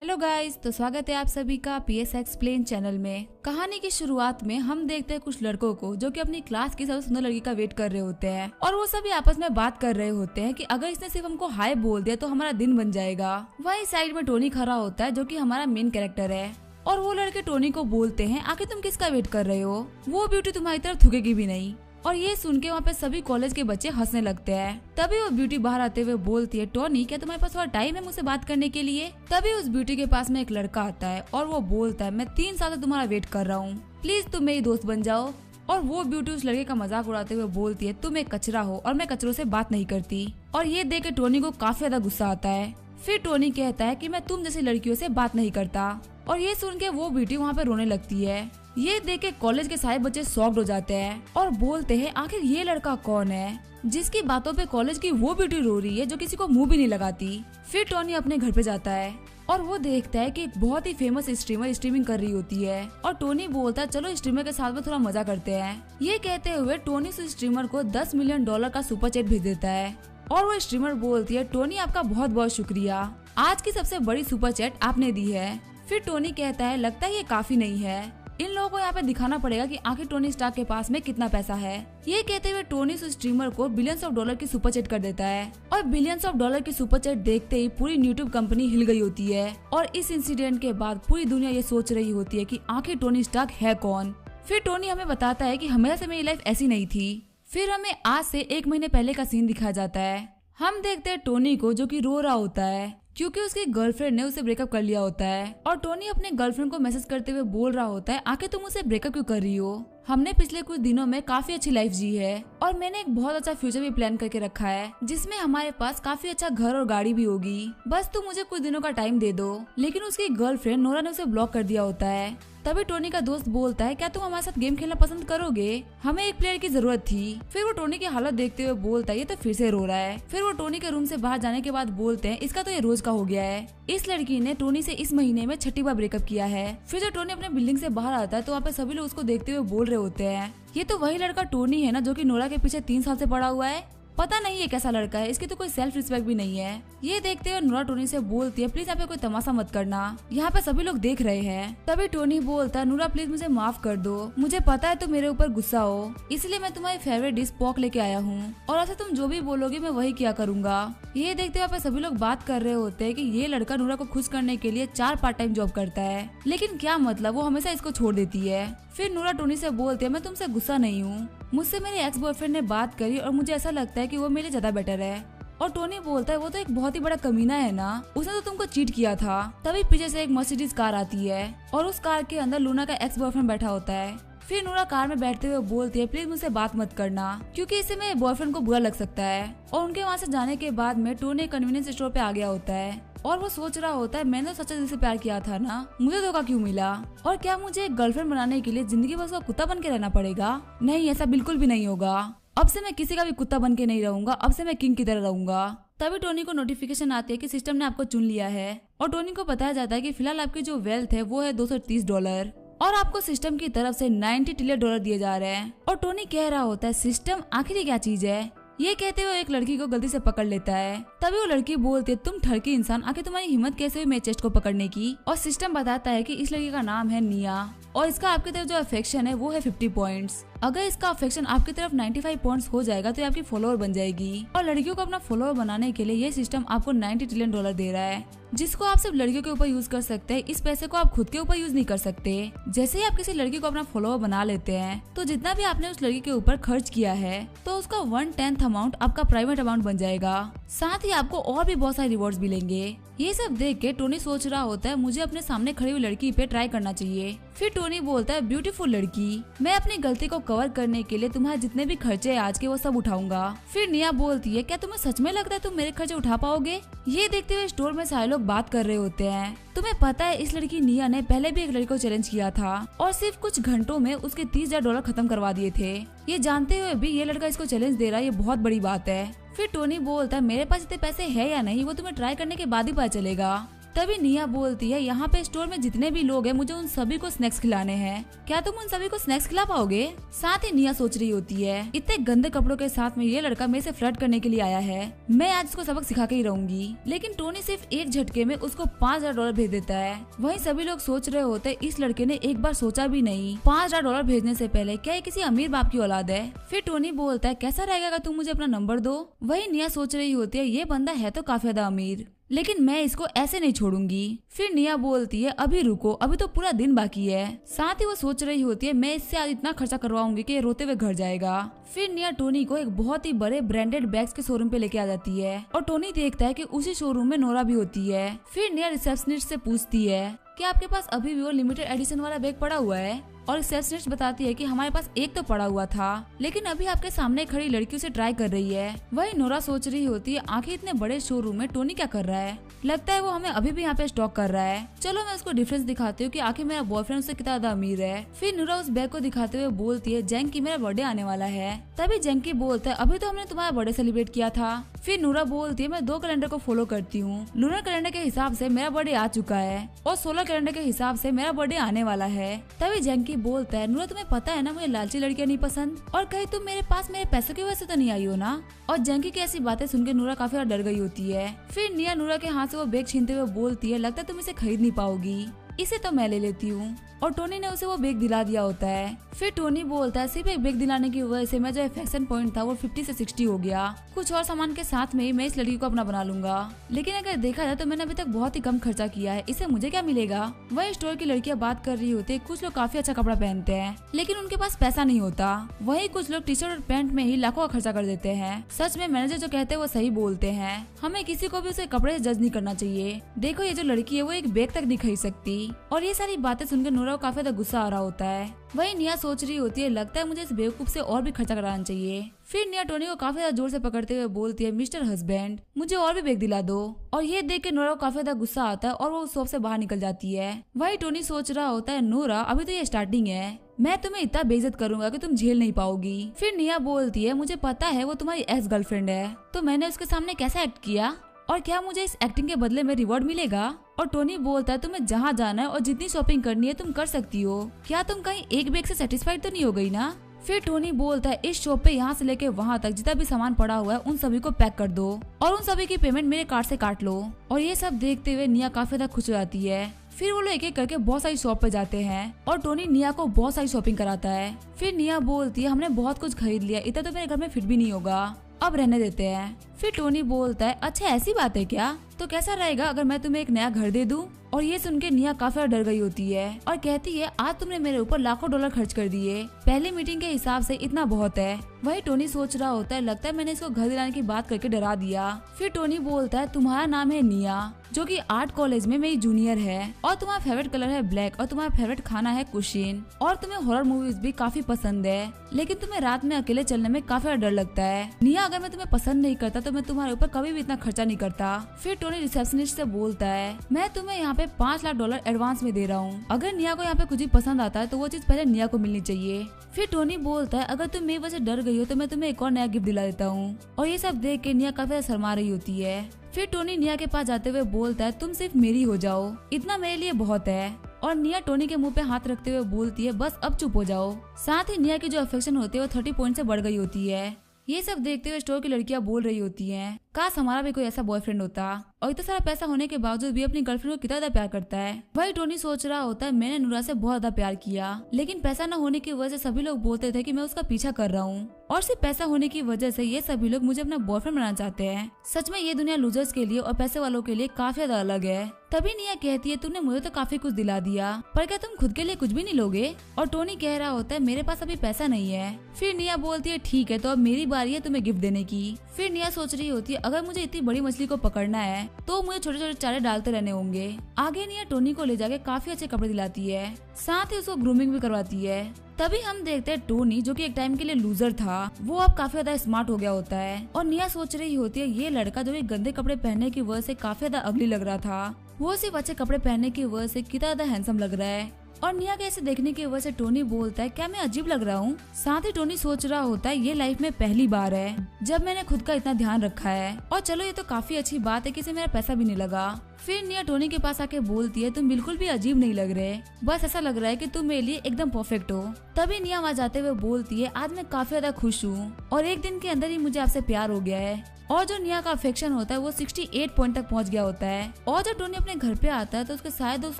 Hello guys, तो स्वागत है आप सभी का पीएस एक्सप्लेन चैनल में। कहानी की शुरुआत में हम देखते हैं कुछ लड़कों को जो कि अपनी क्लास की सबसे सुंदर लड़की का वेट कर रहे होते हैं और वो सभी आपस में बात कर रहे होते हैं कि अगर इसने सिर्फ हमको हाय बोल दिया तो हमारा दिन बन जाएगा। वहीं साइड में टोनी खड़ा होता है जो कि हमारा मेन कैरेक्टर है और वो लड़के टोनी को बोलते हैं, आखिर तुम किसका वेट कर रहे हो, वो ब्यूटी तुम्हारी तरफ थूकेगी भी नहीं। और ये सुन के वहाँ पे सभी कॉलेज के बच्चे हंसने लगते हैं। तभी वो ब्यूटी बाहर आते हुए बोलती है, टोनी क्या तुम्हारे पास थोड़ा टाइम है मुझसे बात करने के लिए। तभी उस ब्यूटी के पास में एक लड़का आता है और वो बोलता है, मैं 3 साल से तुम्हारा वेट कर रहा हूँ, प्लीज तुम मेरी दोस्त बन जाओ। और वो ब्यूटी उस लड़के का मजाक उड़ाते हुए बोलती है, तुम एक कचरा हो और मैं कचरों से बात नहीं करती। और ये देख के टोनी को काफी ज्यादा गुस्सा आता है। फिर टोनी कहता है कि मैं तुम जैसी लड़कियों से बात नहीं करता। और ये सुन के वो ब्यूटी वहाँ पे रोने लगती है। ये देख के कॉलेज के सारे बच्चे शॉक्ड हो जाते हैं और बोलते हैं, आखिर ये लड़का कौन है जिसकी बातों पे कॉलेज की वो ब्यूटी रो रही है जो किसी को मुंह भी नहीं लगाती। फिर टोनी अपने घर पे जाता है और वो देखता है कि एक बहुत ही फेमस स्ट्रीमर स्ट्रीमिंग कर रही होती है और टोनी बोलता है, चलो स्ट्रीमर के साथ में थोड़ा मजा करते हैं। ये कहते हुए टोनी उस स्ट्रीमर को $10 मिलियन का सुपर चैट भेज देता है और वो स्ट्रीमर बोलती है, टोनी आपका बहुत बहुत शुक्रिया, आज की सबसे बड़ी सुपर चैट आपने दी है। फिर टोनी कहता है, लगता है ये काफी नहीं है, इन लोगों को यहाँ पे दिखाना पड़ेगा कि आखिर टोनी स्टार्क के पास में कितना पैसा है। ये कहते हुए टोनी उस स्ट्रीमर को बिलियंस ऑफ डॉलर की सुपर चैट कर देता है और बिलियंस ऑफ डॉलर की सुपर चैट देखते ही पूरी यूट्यूब कंपनी हिल गई होती है। और इस इंसिडेंट के बाद पूरी दुनिया ये सोच रही होती है कि आखिर टोनी स्टार्क है कौन। फिर टोनी हमें बताता है कि हमेशा से मेरी लाइफ ऐसी नहीं थी। फिर हमें आज से 1 महीने पहले का सीन दिखाया जाता है। हम देखते हैं टोनी को जो कि रो रहा होता है क्योंकि उसकी गर्लफ्रेंड ने उसे ब्रेकअप कर लिया होता है और टोनी अपने गर्लफ्रेंड को मैसेज करते हुए बोल रहा होता है, आखिर तुम उसे ब्रेकअप क्यों कर रही हो, हमने पिछले कुछ दिनों में काफी अच्छी लाइफ जी है और मैंने एक बहुत अच्छा फ्यूचर भी प्लान करके रखा है जिसमें हमारे पास काफी अच्छा घर और गाड़ी भी होगी, बस तुम मुझे कुछ दिनों का टाइम दे दो। लेकिन उसकी गर्लफ्रेंड नोरा ने उसे ब्लॉक कर दिया होता है। तभी टोनी का दोस्त बोलता है, क्या तुम हमारे साथ गेम खेलना पसंद करोगे, हमें एक प्लेयर की जरूरत थी। फिर वो टोनी की हालत देखते हुए बोलता है, ये तो फिर से रो रहा है। फिर वो टोनी के रूम से बाहर जाने के बाद बोलते हैं, इसका तो ये रोज का हो गया है, इस लड़की ने टोनी से इस महीने में 6ठी बार ब्रेकअप किया है। फिर जब टोनी अपने बिल्डिंग से बाहर आता है तो वहाँ पे सभी लोग उसको देखते हुए बोल रहे होते हैं, ये तो वही लड़का टोनी है ना जो कि नोरा के पीछे 3 साल से पड़ा हुआ है, पता नहीं ये कैसा लड़का है, इसकी तो कोई सेल्फ रिस्पेक्ट भी नहीं है। ये देखते हुए नोरा टोनी से बोलती है, प्लीज यहाँ पे कोई तमाशा मत करना, यहाँ पे सभी लोग देख रहे हैं। तभी टोनी बोलता है, नोरा प्लीज मुझे माफ कर दो, मुझे पता है तुम मेरे ऊपर गुस्सा हो, इसलिए मैं तुम्हारी फेवरेट डिश पॉक लेके आया हूँ और ऐसे तुम जो भी बोलोगे मैं वही किया करूंगा। ये देखते हुए सभी लोग बात कर रहे होते हैं कि ये लड़का नोरा को खुश करने के लिए 4 पार्ट टाइम जॉब करता है, लेकिन क्या मतलब, वो हमेशा इसको छोड़ देती है। फिर नोरा टोनी से बोलती है, मैं तुमसे गुस्सा नहीं हूँ, मुझसे मेरे एक्स बॉयफ्रेंड ने बात करी और मुझे ऐसा लगता है कि वो मेरे ज्यादा बेटर है। और टोनी बोलता है, वो तो एक बहुत ही बड़ा कमीना है ना, उसने तो तुमको चीट किया था। तभी पीछे से एक मर्सिडीज कार आती है और उस कार के अंदर लूना का एक्स बॉयफ्रेंड बैठा होता है। फिर नोरा कार में बैठते हुए बोलती है, प्लीज मुझसे बात मत करना क्योंकि इससे मेरे बॉयफ्रेंड को बुरा लग सकता है। और उनके वहाँ से जाने के बाद में टोनी कन्वीनियंस स्टोर पे आ गया होता है और वो सोच रहा होता है, मैंने तो सच्चे दिल से प्यार किया था ना, मुझे धोखा क्यों मिला, और क्या मुझे एक गर्लफ्रेंड बनाने के लिए जिंदगी भर उसका कुत्ता बन के रहना पड़ेगा। नहीं, ऐसा बिल्कुल भी नहीं होगा, अब से मैं किसी का भी कुत्ता बन के नहीं रहूंगा, अब से मैं किंग की तरह रहूंगा। तभी टोनी को नोटिफिकेशन आती है कि सिस्टम ने आपको चुन लिया है और टोनी को बताया जाता है कि फिलहाल आपकी जो वेल्थ है वो है $230 और आपको सिस्टम की तरफ से $90 ट्रिलियन दिए जा रहे हैं। और टोनी कह रहा होता है, सिस्टम आखिर क्या चीज है। ये कहते हुए एक लड़की को गलती से पकड़ लेता है। तभी वो लड़की बोलती है, तुम ठरकी इंसान, आखिर तुम्हारी हिम्मत कैसे हुई मेरे चेस्ट को पकड़ने की। और सिस्टम बताता है कि इस लड़की का नाम है निया और इसका आपकी तरफ जो अफेक्शन है वो है 50 पॉइंट्स। अगर इसका अफेक्शन आपकी तरफ 95 पॉइंट्स हो जाएगा तो ये आपकी फॉलोअर बन जाएगी। और लड़कियों को अपना फॉलोअर बनाने के लिए ये सिस्टम आपको $90 ट्रिलियन दे रहा है जिसको आप सिर्फ लड़कियों के ऊपर यूज कर सकते हैं। इस पैसे को आप खुद के ऊपर यूज नहीं कर सकते। जैसे ही आप किसी लड़की को अपना फॉलोअर बना लेते हैं तो जितना भी आपने उस लड़की के ऊपर खर्च किया है तो उसका 1/10 अमाउंट आपका प्राइवेट अमाउंट बन जाएगा। साथ ही आपको और भी बहुत सारे रिवॉर्ड्स मिलेंगे। ये सब देख के टोनी सोच रहा होता है, मुझे अपने सामने खड़ी हुई लड़की पे ट्राई करना चाहिए। फिर टोनी बोलता है, ब्यूटीफुल लड़की, मैं अपनी गलती को कवर करने के लिए तुम्हारे जितने भी खर्चे है आज के वो सब उठाऊंगा। फिर निया बोलती है, क्या तुम्हें सच में लगता है तुम मेरे खर्चे उठा पाओगे। ये देखते हुए स्टोर में सारे लोग बात कर रहे होते हैं। तुम्हें पता है इस लड़की निया ने पहले भी एक लड़की को चैलेंज किया था और सिर्फ कुछ घंटों में उसके $30,000 खत्म करवा दिए थे। ये जानते हुए भी ये लड़का इसको चैलेंज दे रहा है, ये बहुत बड़ी बात है। फिर टोनी बोलता है, मेरे पास इतने पैसे है या नहीं वो तुम्हें ट्राई करने के बाद ही पता चलेगा। तभी निया बोलती है यहाँ पे स्टोर में जितने भी लोग हैं मुझे उन सभी को स्नैक्स खिलाने हैं, क्या तुम उन सभी को स्नैक्स खिला पाओगे? साथ ही निया सोच रही होती है इतने गंदे कपड़ों के साथ में ये लड़का मेरे से फ्लर्ट करने के लिए आया है, मैं आज उसको सबक सिखा के ही रहूंगी। लेकिन टोनी सिर्फ एक झटके में उसको $5,000 भेज देता है। वहीं सभी लोग सोच रहे होते इस लड़के ने एक बार सोचा भी नहीं $5,000 भेजने से पहले क्या ये किसी अमीर बाप की औलाद है। फिर टोनी बोलता है कैसा रहेगा अगर तुम मुझे अपना नंबर दो। वही निया सोच रही होती है ये बंदा है तो काफी ज्यादा अमीर, लेकिन मैं इसको ऐसे नहीं छोड़ूंगी। फिर निया बोलती है अभी रुको, अभी तो पूरा दिन बाकी है। साथ ही वो सोच रही होती है मैं इससे आज इतना खर्चा करवाऊंगी कि ये रोते हुए घर जाएगा। फिर निया टोनी को एक बहुत ही बड़े ब्रांडेड बैग्स के शोरूम पे लेके आ जाती है और टोनी देखता है कि उसी शोरूम में नोरा भी होती है। फिर निया रिसेप्शनिस्ट से पूछती है कि आपके पास अभी भी वो लिमिटेड एडिशन वाला बैग पड़ा हुआ है, और रिसेप्शनिस्ट बताती है कि हमारे पास एक तो पड़ा हुआ था लेकिन अभी आपके सामने खड़ी लड़की उसे ट्राई कर रही है। वही नोरा सोच रही होती है आखिर इतने बड़े शोरूम में टोनी क्या कर रहा है, लगता है वो हमें अभी भी यहाँ पे स्टॉक कर रहा है। चलो मैं उसको डिफरेंस दिखाती हूँ कि आखिर मेरा बॉयफ्रेंड उससे कितना ज्यादा अमीर है। फिर नोरा उस बैग को दिखाते हुए बोलती है जैंकी मेरा बर्थडे आने वाला है। तभी जैंकी बोलता है अभी तो हमने तुम्हारा बर्थडे सेलिब्रेट किया था। फिर नोरा बोलती है मैं 2 कैलेंडर को फॉलो करती हूँ, लूनर कैलेंडर के हिसाब से मेरा बर्थडे आ चुका है और सोलर कैलेंडर के हिसाब से मेरा बर्थडे आने वाला है। तभी जैंकी बोलता है नोरा तुम्हें पता है ना मुझे लालची लड़कियां नहीं पसंद, और कहीं तुम मेरे पास मेरे पैसों की वजह से तो नहीं आई हो ना। और जैंकी की ऐसी बातें सुनकर नोरा काफी ज्यादा डर गई होती है। फिर निया नोरा के हाथ से वो बैग छीनते हुए बोलती है लगता है तुम इसे खरीद नहीं पाओगी, इसे तो मैं ले लेती हूँ। और टोनी ने उसे वो बैग दिला दिया होता है। फिर टोनी बोलता है सिर्फ एक बैग दिलाने की वजह से मैं जो अफेक्शन पॉइंट था वो 50 से 60 हो गया, कुछ और सामान के साथ में ही मैं इस लड़की को अपना बना लूंगा। लेकिन अगर देखा जाए तो मैंने अभी तक बहुत ही कम खर्चा किया है, इससे मुझे क्या मिलेगा। वही स्टोर की लड़कियां बात कर रही होती है, कुछ लोग काफी अच्छा कपड़ा पहनते हैं लेकिन उनके पास पैसा नहीं होता। वही कुछ लोग टी शर्ट और पैंट में ही लाखों का खर्चा कर देते हैं। सच में मैनेजर जो कहते हैं वो सही बोलते हैं, हमें किसी को भी उसे कपड़े से जज नहीं करना चाहिए। देखो ये जो लड़की है वो एक बैग तक नहीं खरीद सकती। और ये सारी बातें सुनकर नोरा को काफी ज्यादा गुस्सा आ रहा होता है। वही निया सोच रही होती है लगता है मुझे इस बेवकूफ से और भी खर्चा कराना चाहिए। फिर निया टोनी को काफी ज्यादा जोर से पकड़ते हुए बोलती है मिस्टर हस्बैंड मुझे और भी बैग दिला दो। और ये देख के नोरा को काफी ज्यादा गुस्सा आता है और वो उस शॉप से बाहर निकल जाती है। वही टोनी सोच रहा होता है नोरा अभी तो ये स्टार्टिंग है, मैं तुम्हें इतना बेइज्जत करूंगा कि तुम झेल नहीं पाओगी। फिर निया बोलती है मुझे पता है वो तुम्हारी एक्स गर्लफ्रेंड है, तो मैंने उसके सामने कैसा एक्ट किया और क्या मुझे इस एक्टिंग के बदले में रिवॉर्ड मिलेगा। और टोनी बोलता है तुम्हें जहाँ जाना है और जितनी शॉपिंग करनी है तुम कर सकती हो, क्या तुम कहीं एक बैग से सेटिस्फाइड तो नहीं हो गई ना। फिर टोनी बोलता है इस शॉप पे यहाँ से लेके वहाँ तक जितना भी सामान पड़ा हुआ है उन सभी को पैक कर दो और उन सभी की पेमेंट मेरे कार्ड से काट लो। और ये सब देखते हुए निया काफी ज्यादा खुश हो जाती है। फिर वो लोग एक एक करके बहुत सारी शॉप पे जाते हैं और टोनी निया को बहुत सारी शॉपिंग कराता है। फिर निया बोलती है हमने बहुत कुछ खरीद लिया, इतना तो मेरे घर में फिट भी नहीं होगा, अब रहने देते हैं। फिर टोनी बोलता है अच्छा ऐसी बात है क्या, तो कैसा रहेगा अगर मैं तुम्हें एक नया घर दे दूं। और ये सुन के निया काफी डर गई होती है और कहती है आज तुमने मेरे ऊपर लाखों डॉलर खर्च कर दिए, पहली मीटिंग के हिसाब से इतना बहुत है। वही टोनी सोच रहा होता है लगता है मैंने इसको घर दिलाने की बात करके डरा दिया। फिर टोनी बोलता है तुम्हारा नाम है निया जो कि आर्ट कॉलेज में मेरी जूनियर है और तुम्हारा फेवरेट कलर है ब्लैक और तुम्हारा फेवरेट खाना है कुशीन और तुम्हें हॉरर मूवीज भी काफी पसंद है, लेकिन तुम्हें रात में अकेले चलने में काफी डर लगता है। निया अगर मैं तुम्हें पसंद नहीं करता तो मैं तुम्हारे ऊपर कभी भी इतना खर्चा नहीं करता। फिर टोनी रिसेप्शनिस्ट से बोलता है मैं तुम्हें यहाँ पे $5 लाख एडवांस में दे रहा हूँ, अगर निया को यहाँ पे कुछ भी पसंद आता है तो वो चीज पहले निया को मिलनी चाहिए। फिर टोनी बोलता है अगर तुम मेरी वजह से डर गई हो तो मैं तुम्हें एक और नया गिफ्ट दिला देता हूँ। और ये सब देख के निया काफी शर्मा रही होती है। फिर टोनी निया के पास जाते हुए बोलता है तुम सिर्फ मेरी हो जाओ, इतना मेरे लिए बहुत है। और निया टोनी के मुंह पे हाथ रखते हुए बोलती है बस अब चुप हो जाओ। साथ ही निया की जो अफेक्शन होती है वो 30 पॉइंट से बढ़ गई होती है। ये सब देखते हुए स्टोर की लड़कियां बोल रही होती हैं काश हमारा भी कोई ऐसा बॉयफ्रेंड होता, और इतना सारा पैसा होने के बावजूद भी अपनी गर्लफ्रेंड को कितना ज्यादा प्यार करता है। वही टोनी सोच रहा होता है मैंने नूरा से बहुत ज्यादा प्यार किया, लेकिन पैसा न होने की वजह से सभी लोग बोलते थे कि मैं उसका पीछा कर रहा हूँ, और सिर्फ पैसा होने की वजह से ये सभी लोग मुझे अपना बॉयफ्रेंड बनाना चाहते हैं। सच में ये दुनिया लूजर्स के लिए और पैसे वालों के लिए काफी ज्यादा अलग है। तभी निया कहती है तुमने मुझे तो काफी कुछ दिला दिया, पर क्या तुम खुद के लिए कुछ भी नहीं लोगे। और टोनी कह रहा होता है मेरे पास अभी पैसा नहीं है। फिर निया बोलती है ठीक है तो अब मेरी बारी है तुम्हें गिफ्ट देने की। फिर निया सोच रही होती है अगर मुझे इतनी बड़ी मछली को पकड़ना है तो मुझे छोटे छोटे चारे डालते रहने होंगे। आगे निया टोनी को ले जाके काफी अच्छे कपड़े दिलाती है, साथ ही उसको ग्रूमिंग भी करवाती है। तभी हम देखते हैं टोनी जो कि एक टाइम के लिए लूजर था वो अब काफी ज्यादा स्मार्ट हो गया होता है। और निया सोच रही होती है ये लड़का जो कि गंदे कपड़े पहनने की वजह से काफी ज्यादा अगली लग रहा था, वो सिर्फ अच्छे कपड़े पहनने की वजह से कितना ज्यादा हैंडसम लग रहा है। और निया के ऐसे देखने की वजह से टोनी बोलता है क्या मैं अजीब लग रहा हूँ। साथ ही टोनी सोच रहा होता है ये लाइफ में पहली बार है जब मैंने खुद का इतना ध्यान रखा है, और चलो ये तो काफी अच्छी बात है कि इसे मेरा पैसा भी नहीं लगा। फिर निया टोनी के पास आके बोलती है तुम बिल्कुल भी अजीब नहीं लग रहे, बस ऐसा लग रहा है कि तुम मेरे लिए एकदम परफेक्ट हो। तभी निया वहाँ जाते हुए बोलती है आज मैं काफी ज्यादा खुश हूँ और एक दिन के अंदर ही मुझे आपसे प्यार हो गया है। और जो निया का अफेक्शन होता है वो 68 पॉइंट तक पहुंच गया होता है। और जब टोनी अपने घर पे आता है तो उसके सारे दोस्त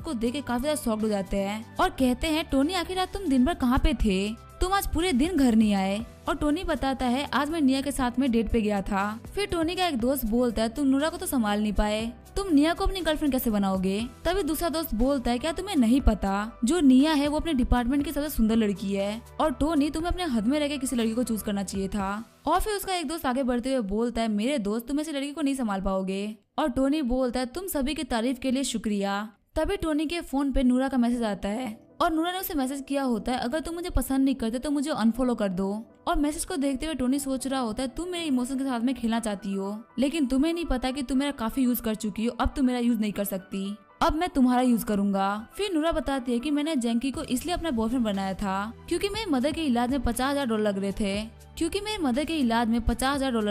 उसको देख के काफी ज्यादा शॉक्ड हो जाते हैं और कहते हैं टोनी आखिर आज तुम दिन भर कहाँ पे थे, तुम आज पूरे दिन घर नहीं आए। और टोनी बताता है आज मैं निया के साथ में डेट पे गया था। फिर टोनी का एक दोस्त बोलता है तुम नूरा को तो संभाल नहीं पाए, तुम निया को अपनी गर्लफ्रेंड कैसे बनाओगे। तभी दूसरा दोस्त बोलता है क्या तुम्हें नहीं पता जो निया है वो अपने डिपार्टमेंट की सबसे सुंदर लड़की है और टोनी तुम्हें अपने हद में रह के किसी लड़की को चूज करना चाहिए था। और फिर उसका एक दोस्त आगे बढ़ते हुए बोलता है मेरे दोस्त तुम ऐसी लड़की को नहीं संभाल पाओगे। और टोनी बोलता है तुम सभी की तारीफ के लिए शुक्रिया। तभी टोनी के फोन पे नूरा का मैसेज आता है और नूरा ने उसे मैसेज किया होता है अगर तुम मुझे पसंद नहीं करते तो मुझे अनफॉलो कर दो। और मैसेज को देखते हुए टोनी सोच रहा होता है तुम मेरे इमोशन के साथ में खेलना चाहती हो लेकिन तुम्हें नहीं पता कि तुम मेरा काफी यूज कर चुकी हो, अब तुम मेरा यूज नहीं कर सकती, अब मैं तुम्हारा यूज करूंगा। फिर नूरा बताती है कि मैंने जैंकी को इसलिए अपना बॉयफ्रेंड बनाया था क्योंकि मेरी मदर के इलाज में $50,000 लग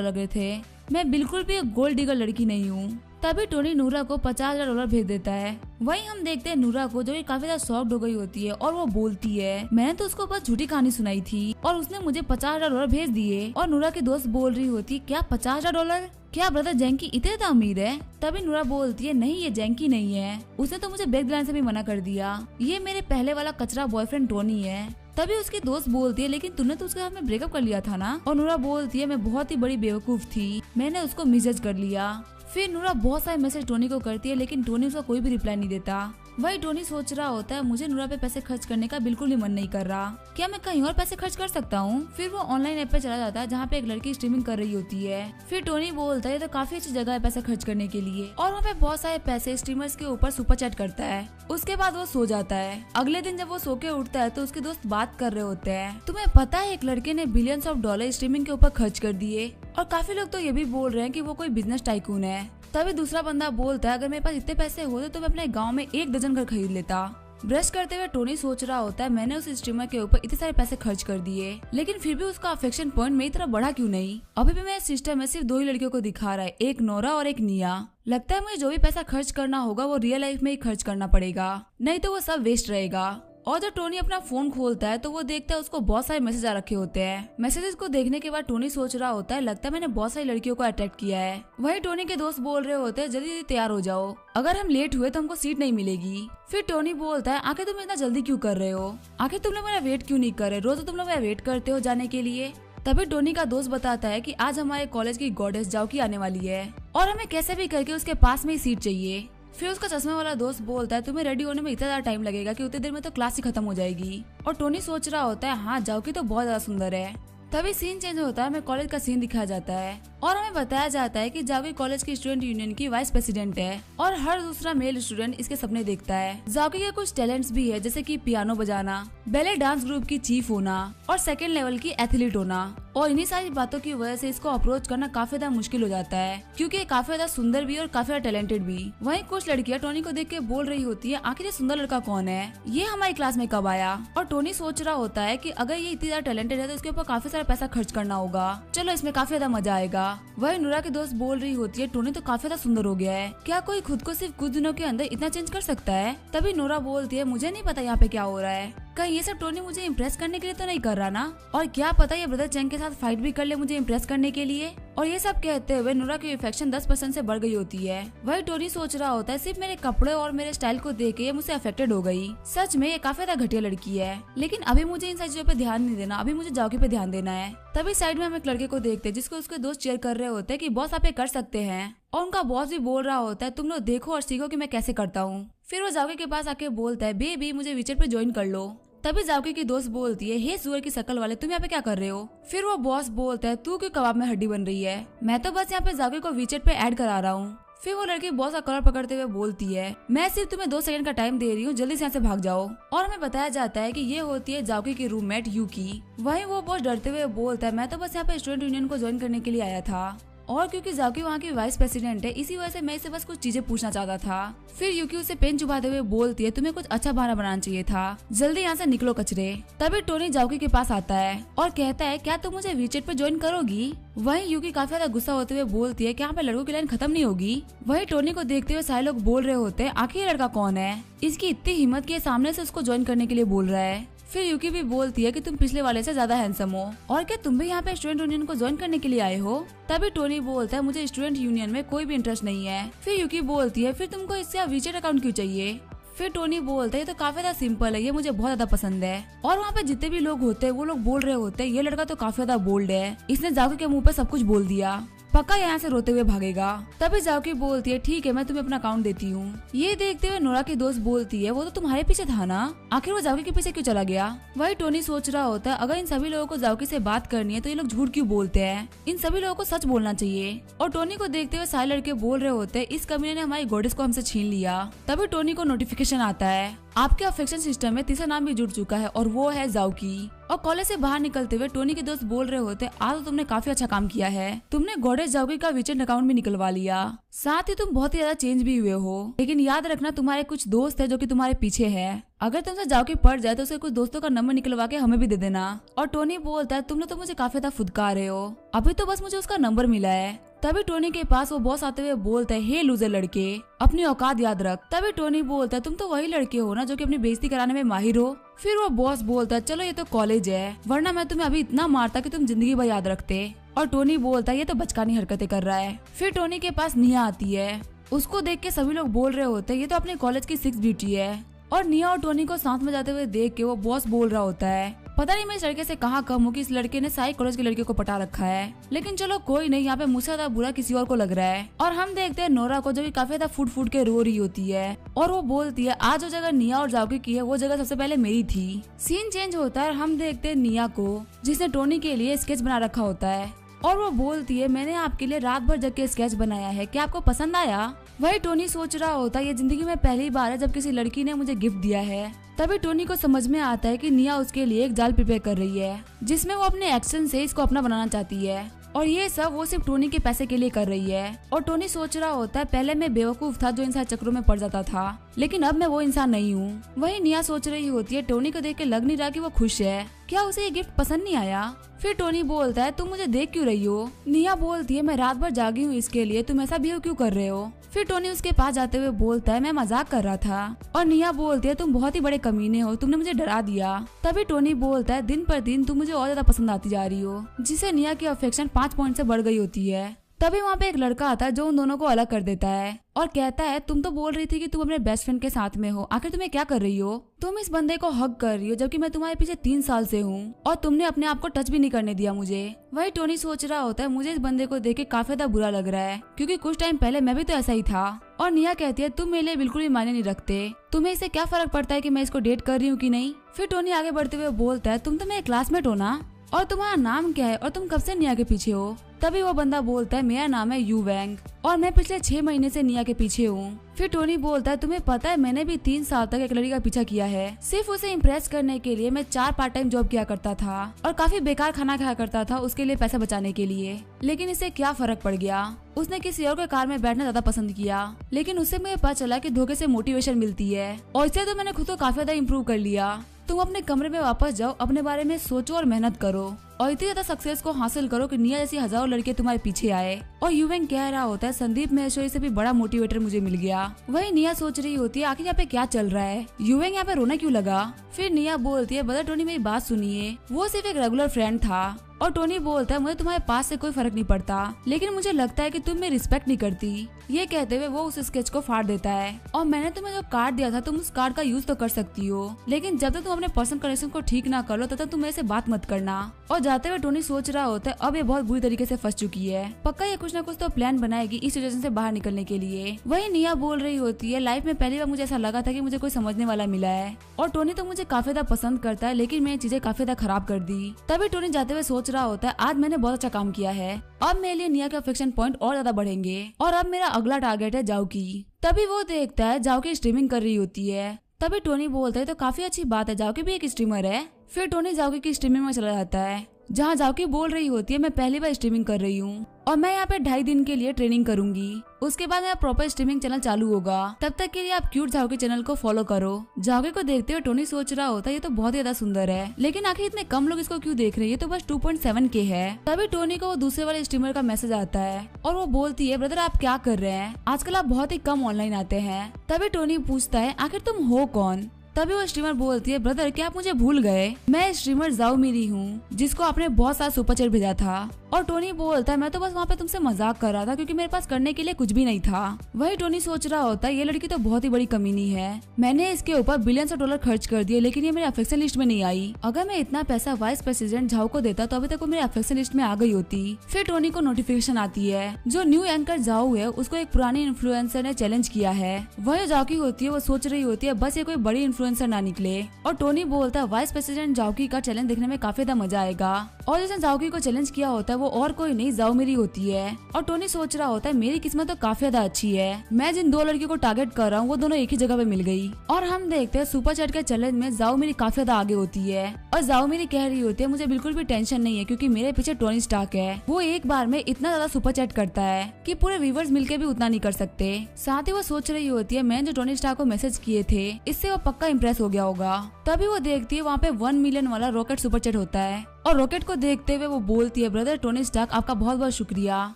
रहे थे, मैं बिल्कुल भी एक गोल्ड डिगर लड़की नहीं हूँ। तभी टोनी नूरा को $50,000 भेज देता है। वहीं हम देखते हैं नूरा को जो कि काफी ज्यादा शॉक्ड हो गई होती है और वो बोलती है मैंने तो उसको बस झूठी कहानी सुनाई थी और उसने मुझे $50,000 भेज दिए। और नूरा की दोस्त बोल रही होती क्या $50,000, क्या ब्रदर जैंकी इतने ज्यादा अमीर है। तभी नूरा बोलती है नहीं ये जैंकी नहीं है, उसने तो मुझे बैग दिलाने से भी मना कर दिया, ये मेरे पहले वाला कचरा बॉयफ्रेंड टोनी है। तभी उसकी दोस्त बोलती है लेकिन तूने तो उसके साथ में ब्रेकअप कर लिया था ना। और नूरा बोलती है मैं बहुत ही बड़ी बेवकूफ थी, मैंने उसको मिसजज कर लिया। फिर नूरा बहुत सारे मैसेज टोनी को करती है लेकिन टोनी उसका कोई भी रिप्लाई नहीं देता। वही टोनी सोच रहा होता है मुझे नूरा पे पैसे खर्च करने का बिल्कुल भी मन नहीं कर रहा, क्या मैं कहीं और पैसे खर्च कर सकता हूँ। फिर वो ऑनलाइन ऐप पे चला जाता है जहाँ पे एक लड़की स्ट्रीमिंग कर रही होती है। फिर टोनी बोलता है तो काफी अच्छी जगह है पैसे खर्च करने के लिए और वहाँ पे बहुत सारे पैसे स्ट्रीमर्स के ऊपर सुपर चैट करता है। उसके बाद वो सो जाता है। अगले दिन जब वो सो के उठता है तो उसके दोस्त बात कर रहे होते हैं तुम्हें पता है एक लड़के ने बिलियंस ऑफ डॉलर स्ट्रीमिंग के ऊपर खर्च कर दिए और काफी लोग तो ये भी बोल रहे हैं कि वो कोई बिजनेस टाइकून है। तभी दूसरा बंदा बोलता है अगर मेरे पास इतने पैसे होते तो मैं अपने गांव में 1 दर्जन घर खरीद लेता। ब्रश करते हुए टोनी सोच रहा होता है मैंने उस स्ट्रीमर के ऊपर इतने सारे पैसे खर्च कर दिए लेकिन फिर भी उसका अफेक्शन पॉइंट मेरी तरह बढ़ा क्यों नहीं। अभी भी मेरे सिस्टम में सिर्फ 2 ही लड़कियों को दिखा रहा है, एक नोरा और एक निया। लगता है मुझे जो भी पैसा खर्च करना होगा वो रियल लाइफ में ही खर्च करना पड़ेगा, नहीं तो वो सब वेस्ट रहेगा। और जब टोनी अपना फोन खोलता है तो वो देखता है उसको बहुत सारे मैसेज आ रखे होते हैं। मैसेजेस को देखने के बाद टोनी सोच रहा होता है लगता है मैंने बहुत सारी लड़कियों को अट्रैक्ट किया है। वही टोनी के दोस्त बोल रहे होते हैं जल्दी जल्दी तैयार हो जाओ, अगर हम लेट हुए तो हमको सीट नहीं मिलेगी। फिर टोनी बोलता है आखिर तुम इतना जल्दी क्यों कर रहे हो, आखिर तुम लोग मेरा वेट क्यों नहीं कर रहे, रोज तो तुम लोग मेरा वेट करते हो जाने के लिए। तभी टोनी का दोस्त बताता है कि आज हमारे कॉलेज की गॉडेस जाओकी आने वाली है और हमें कैसे भी करके उसके पास में ही सीट चाहिए। फिर उसका चश्मे वाला दोस्त बोलता है तुम्हें रेडी होने में इतना ज्यादा टाइम लगेगा कि उतनी देर में तो क्लास ही खत्म हो जाएगी। और टोनी सोच रहा होता है हाँ जाओकी तो बहुत ज्यादा सुंदर है। तभी सीन चेंज होता है, हमें कॉलेज का सीन दिखाया जाता है और हमें बताया जाता है कि जाओकी कॉलेज की स्टूडेंट यूनियन की वाइस प्रेसिडेंट है और हर दूसरा मेल स्टूडेंट इसके सपने देखता है। जाओकी के कुछ टैलेंट्स भी है जैसे कि पियानो बजाना, बैले डांस ग्रुप की चीफ होना और सेकंड लेवल की एथलीट होना। और इन्हीं सारी बातों की वजह से इसको अप्रोच करना काफी ज्यादा मुश्किल हो जाता है क्योंकि ये काफी ज्यादा सुंदर भी और काफी ज्यादा टैलेंटेड भी। वहीं कुछ लड़कियां टोनी को देख के बोल रही होती है आखिर ये सुंदर लड़का कौन है, ये हमारी क्लास में कब आया। और टोनी सोच रहा होता है कि अगर ये इतनी ज्यादा टैलेंटेड है तो इसके ऊपर काफी सारा पैसा खर्च करना होगा, चलो इसमें काफी ज्यादा मजा आएगा। वही नूरा की दोस्त बोल रही होती है टोनी तो काफी ज्यादा सुंदर हो गया है, क्या कोई खुद को सिर्फ कुछ दिनों के अंदर इतना चेंज कर सकता है। तभी नूरा बोलती है मुझे नहीं पता यहाँ पे क्या हो रहा है, कहीं ये सब टोनी मुझे इम्प्रेस करने के लिए तो नहीं कर रहा ना, और क्या पता ये ब्रदर चैंग के साथ फाइट भी कर ले मुझे इम्प्रेस करने के लिए। और ये सब कहते हुए नूरा की अफेक्शन 10% से बढ़ गई होती है। वही टोनी सोच रहा होता है सिर्फ मेरे कपड़े और मेरे स्टाइल को देख के ये मुझसे अफेक्टेड हो गई, सच में ये काफी ज्यादा घटिया लड़की है, लेकिन अभी मुझे इन सारी चीजों पे ध्यान नहीं देना, अभी मुझे जाओकी पे ध्यान देना है। तभी साइड में हम एक लड़के को देखते हैं जिसको उसके दोस्त चेयर कर रहे होते हैं कि बॉस आप ये कर सकते हैं, और उनका बॉस भी बोल रहा होता है तुम लोग देखो और सीखो कि मैं कैसे करता हूँ। फिर वो जाओकी के पास आके बोलता है बेबी मुझे विचेट पे ज्वाइन कर लो। तभी जाओकी की दोस्त बोलती है हे सुअर की शक्ल वाले तुम यहाँ पे क्या कर रहे हो। फिर वो बॉस बोलता है तू क्यों कबाब में हड्डी बन रही है, मैं तो बस यहाँ पे जाओकी को विचेट पे ऐड करा रहा हूँ। फिर वो लड़की बॉस का कलर पकड़ते हुए बोलती है मैं सिर्फ तुम्हें 2 सेकंड का टाइम दे रही हूँ, जल्दी से यहाँ से भाग जाओ। और हमें बताया जाता है कि ये होती है जाओकी की रूममेट यूकी। वहीं वो बॉस डरते हुए बोलता है मैं तो बस यहाँ पे स्टूडेंट यूनियन को ज्वाइन करने के लिए आया था। और क्योंकि जाओकी वहाँ की वाइस प्रेसिडेंट है, इसी वजह से मैं इसे बस कुछ चीजें पूछना चाहता था। फिर यूकी उसे पेन चुभाते हुए बोलती है, तुम्हें कुछ अच्छा बहाना बनाना चाहिए था, जल्दी यहाँ से निकलो कचरे। तभी टोनी जाओकी के पास आता है और कहता है, क्या तुम मुझे वीचेट पे ज्वाइन करोगी? वहीं यूकी काफी ज्यादा गुस्सा होते हुए बोलती है कि यहाँ पे लड़कों की लाइन खत्म नहीं होगी। वहीं टोनी को देखते हुए सारे लोग बोल रहे होते हैं, आखिर ये लड़का कौन है, इसकी इतनी हिम्मत के सामने से उसको ज्वाइन करने के लिए बोल रहा है। फिर यूकी भी बोलती है कि तुम पिछले वाले से ज्यादा हैंडसम हो, और क्या तुम भी यहाँ पे स्टूडेंट यूनियन को ज्वाइन करने के लिए आए हो? तभी टोनी बोलता है, मुझे स्टूडेंट यूनियन में कोई भी इंटरेस्ट नहीं है। फिर यूकी बोलती है, फिर तुमको इससे वीचेट अकाउंट क्यों चाहिए? फिर टोनी बोलता है, ये तो काफी ज्यादा सिंपल है, ये मुझे बहुत ज्यादा पसंद है। और वहाँ पे जितने भी लोग होते हैं वो लोग बोल रहे होते हैं, ये लड़का तो काफी ज्यादा बोल्ड है, इसने जाओकी के मुंह पे सब कुछ बोल दिया, पक्का यहाँ से रोते हुए भागेगा। तभी जाओकी बोलती है, ठीक है मैं तुम्हें अपना अकाउंट देती हूँ। ये देखते हुए नोरा की दोस्त बोलती है, वो तो तुम्हारे पीछे था ना, आखिर वो जाओकी के पीछे क्यों चला गया? वही टोनी सोच रहा होता है, अगर इन सभी लोगों को जाओकी से बात करनी है तो ये लोग झूठ क्यों बोलते हैं, इन सभी लोगों को सच बोलना चाहिए। और टोनी को देखते हुए सारे लड़के बोल रहे होते हैं, इस कमीने ने हमारी गॉडेस को हमसे छीन लिया। तभी टोनी को नोटिफिकेशन आता है, आपके अफेक्शन सिस्टम में तीसरा नाम भी जुड़ चुका है और वो है जाओकी। और कॉलेज से बाहर निकलते हुए टोनी के दोस्त बोल रहे होते, आज तो तुमने काफी अच्छा काम किया है, तुमने गॉडेस जाओकी का वीचेट अकाउंट भी निकलवा लिया, साथ ही तुम बहुत ही ज्यादा चेंज भी हुए हो। लेकिन याद रखना तुम्हारे कुछ दोस्त है जो कि तुम्हारे पीछे है, अगर तुमसे जाओकी पड़ जाए तो उसके कुछ दोस्तों का नंबर निकलवा के हमें भी दे देना। और टोनी बोलता है, तुम लोग तो मुझे काफी ज्यादा फुदकार रहे हो, अभी तो बस मुझे उसका नंबर मिला है। तभी टोनी के पास वो बॉस आते हुए बोलता है, हे लूजर लड़के, अपनी औकात याद रख। तभी टोनी बोलता है, तुम तो वही लड़के हो ना जो कि अपनी बेइज्जती कराने में माहिर हो। फिर वो बॉस बोलता है, चलो ये तो कॉलेज है, वरना मैं तुम्हें अभी इतना मारता कि तुम जिंदगी भर याद रखते। और टोनी बोलता है, ये तो बचकानी हरकतें कर रहा है। फिर टोनी के पास निया आती है, उसको देख के सभी लोग बोल रहे होते हैं, ये तो अपने कॉलेज की 6 ब्यूटी है। और निया और टोनी को साथ में जाते हुए देख के वो बॉस बोल रहा होता है, पता नहीं मैं इस लड़के से कहाँ कम हूँ कि इस लड़के ने सारी कॉलेज की लड़कियों को पटा रखा है, लेकिन चलो कोई नहीं, यहाँ पे मुझसे ज्यादा बुरा किसी और को लग रहा है। और हम देखते हैं नोरा को जो कि काफी ज्यादा फूट फूट के रो रही होती है और वो बोलती है, आज जो जगह निया और जाओकी की है वो जगह सबसे पहले मेरी थी। सीन चेंज होता है और हम देखते हैं निया को, जिसने टोनी के लिए स्केच बना रखा होता है और वो बोलती है, मैंने आपके लिए रात भर जग के स्केच बनाया है, क्या आपको पसंद आया? वही टोनी सोच रहा होता है, ये जिंदगी में पहली बार है जब किसी लड़की ने मुझे गिफ्ट दिया है। तभी टोनी को समझ में आता है कि निया उसके लिए एक जाल प्रिपेयर कर रही है, जिसमें वो अपने एक्शन से इसको अपना बनाना चाहती है, और ये सब वो सिर्फ टोनी के पैसे के लिए कर रही है। और टोनी सोच रहा होता है, पहले मैं बेवकूफ था जो इन सारे चक्रों में पड़ जाता था, लेकिन अब मैं वो इंसान नहीं हूँ। वही निया सोच रही होती है, टोनी को देख के लग नहीं रहा कि वो खुश है, क्या उसे ये गिफ्ट पसंद नहीं आया? फिर टोनी बोलता है, तुम मुझे देख क्यों रही हो? निया बोलती है, मैं रात भर जागी हूँ इसके लिए, तुम ऐसा बिहेव क्यों कर रहे हो? फिर टोनी उसके पास जाते हुए बोलता है, मैं मजाक कर रहा था। और निया बोलती है, तुम बहुत ही बड़े कमीने हो, तुमने मुझे डरा दिया। तभी टोनी बोलता है, दिन पर दिन तुम मुझे और ज्यादा पसंद आती जा रही हो, जिससे निया की अफेक्शन 5 पॉइंट से बढ़ गई होती है। तभी वहाँ पे एक लड़का आता है जो उन दोनों को अलग कर देता है और कहता है, तुम तो बोल रही थी कि तुम अपने बेस्ट फ्रेंड के साथ में हो, आखिर तुम्हें क्या कर रही हो? तुम इस बंदे को हग कर रही हो जबकि मैं तुम्हारे पीछे 3 साल से हूँ और तुमने अपने आप को टच भी नहीं करने दिया मुझे। वही टोनी सोच रहा होता है, मुझे इस बंदे को देख के काफी ज्यादा बुरा लग रहा है, क्योंकि कुछ टाइम पहले मैं भी तो ऐसा ही था। और निया कहती है, तुम मेरे लिए बिल्कुल भी मायने नहीं रखते, तुम्हें इससे क्या फर्क पड़ता है कि मैं इसको डेट कर रही हूँ कि नहीं? फिर टोनी आगे बढ़ते हुए बोलता है, तुम तो मेरे क्लासमेट हो ना, और तुम्हारा नाम क्या है और तुम कब से निया के पीछे हो? तभी वो बंदा बोलता है, मेरा नाम है यू वैंग और मैं पिछले 6 महीने से निया के पीछे हूँ। फिर टोनी बोलता है, तुम्हें पता है मैंने भी 3 साल तक एक लड़की का पीछा किया है, सिर्फ उसे इम्प्रेस करने के लिए। मैं 4 पार्ट टाइम जॉब किया करता था और काफी बेकार खाना खाया करता था उसके लिए पैसा बचाने के लिए, लेकिन इससे क्या फर्क पड़ गया? उसने किसी और के कार में बैठना ज्यादा पसंद किया, लेकिन उससे मुझे पता चला कि धोखे से मोटिवेशन मिलती है और इससे तो मैंने खुद को काफी ज्यादा इम्प्रूव कर लिया। तुम अपने कमरे में वापस जाओ, अपने बारे में सोचो और मेहनत करो और इतनी ज्यादा सक्सेस को हासिल करो कि निया जैसी हजारों लड़के तुम्हारे पीछे आए। और यूवेंग कह रहा होता है, संदीप महेश्वरी से भी बड़ा मोटिवेटर मुझे मिल गया। वही निया सोच रही होती है, आखिर यहाँ पे क्या चल रहा है, यूवेंग यहाँ पे रोना क्यों लगा? फिर निया बोलती है, ब्रदर टोनी मेरी बात सुनिए, वो सिर्फ एक रेगुलर फ्रेंड था। और टोनी बोलता है, मुझे तुम्हारे पास से कोई फर्क नहीं पड़ता, लेकिन मुझे लगता है कि तुम मेरी रिस्पेक्ट नहीं करती। ये कहते हुए वो उस स्केच को फाड़ देता है, और मैंने तुम्हें जो कार्ड दिया था तुम उस कार्ड का यूज तो कर सकती हो, लेकिन जब तक तुम अपने पर्सनल कनेक्शन को ठीक ना कर लो तब तक तुम मेरे से बात मत करना। और जाते हुए टोनी सोच रहा होता है, अब ये बहुत बुरी तरीके से फंस चुकी है, पक्का ये कुछ ना कुछ तो प्लान बनाएगी इस सिचुएशन से बाहर निकलने के लिए। वही निया बोल रही होती है, लाइफ में पहली बार मुझे ऐसा लगा था कि मुझे कोई समझने वाला मिला है, और टोनी तो मुझे काफी ज्यादा पसंद करता है, लेकिन मैंने चीजें काफी ज्यादा खराब कर दी। तभी टोनी जाते हुए सोच रहा होता है, आज मैंने बहुत अच्छा काम किया है, अब मेरे लिए निया के अफेक्शन पॉइंट और ज्यादा बढ़ेंगे और अब मेरा अगला टारगेट है जाओकी। तभी वो देखता है जाओकी स्ट्रीमिंग कर रही होती है। तभी टोनी बोलता है, तो काफी अच्छी बात है, जाओकी भी एक स्ट्रीमर है। फिर टोनी जाओकी की स्ट्रीमिंग में चला जाता है जहाँ जाओकी बोल रही होती है मैं पहली बार स्ट्रीमिंग कर रही हूँ और मैं यहाँ पे 2.5 दिन के लिए ट्रेनिंग करूंगी। उसके बाद मेरा प्रॉपर स्ट्रीमिंग चैनल चालू होगा। तब तक के लिए आप क्यूट जाओकी चैनल को फॉलो करो। जाओकी को देखते हुए टोनी सोच रहा होता है ये तो बहुत ज्यादा सुंदर है, लेकिन आखिर इतने कम लोग इसको क्यों देख रहे हैं, ये तो बस 2.7K है। तभी टोनी को वो दूसरे वाले स्ट्रीमर का मैसेज आता है और वो बोलती है ब्रदर आप क्या कर रहे हैं, आजकल आप बहुत ही कम ऑनलाइन आते हैं। तभी टोनी पूछता है आखिर तुम हो कौन। तभी वो स्ट्रीमर बोलती है ब्रदर क्या आप मुझे भूल गए, मैं स्ट्रीमर जाओ मेरी हूँ जिसको आपने बहुत सारा सुपर चैट भेजा था। और टोनी बोलता है मैं तो बस वहाँ पे तुमसे मजाक कर रहा था क्योंकि मेरे पास करने के लिए कुछ भी नहीं था। वही टोनी सोच रहा होता है ये लड़की तो बहुत ही बड़ी कमीनी है, मैंने इसके ऊपर बिलियंस ऑफ डॉलर खर्च कर दिए लेकिन ये मेरे अफेक्शन लिस्ट में नहीं आई। अगर मैं इतना पैसा वाइस प्रेसिडेंट झाओ को देता तो अभी तक वो मेरे अफेक्शन लिस्ट में आ गई होती। फिर टोनी को नोटिफिकेशन आती है जो न्यू एंकर जाओ है उसको एक पुरानी इन्फ्लुएंसर ने चैलेंज किया है। वही जाओकी होती है वो सोच रही होती है बस ये कोई बड़ी इन्फ्लुएंसर ना निकले। और टोनी बोलता है वाइस प्रेसिडेंट जाओकी का चैलेंज देखने में काफी ज्यादा मजा आएगा। और जिसने जाओकी को चैलेंज किया होता है वो और कोई नहीं जाओ मेरी होती है। और टोनी सोच रहा होता है मेरी किस्मत तो काफी ज्यादा अच्छी है, मैं जिन 2 लड़कियों को टारगेट कर रहा हूँ वो दोनों एक ही जगह पे मिल गई। और हम देखते हैं सुपर चैट के चैलेंज में जाओ मेरी काफी ज्यादा आगे होती है और जाओ मेरी कह रही होती है मुझे बिल्कुल भी टेंशन नहीं है क्योंकि मेरे पीछे टोनी स्टार्क है, वो एक बार में इतना ज्यादा सुपर चैट करता है कि पूरे व्यूअर्स मिलके भी उतना नहीं कर सकते। साथ ही वो सोच रही होती है मैंने जो टोनी स्टार्क को मैसेज किए थे इससे वो पक्का इम्प्रेस हो गया होगा। तभी वो देखती है वहाँ पे 1 मिलियन वाला रॉकेट सुपर चैट होता है और रॉकेट को देखते हुए वो बोलती है ब्रदर टोनी स्टार्क आपका बहुत बहुत शुक्रिया।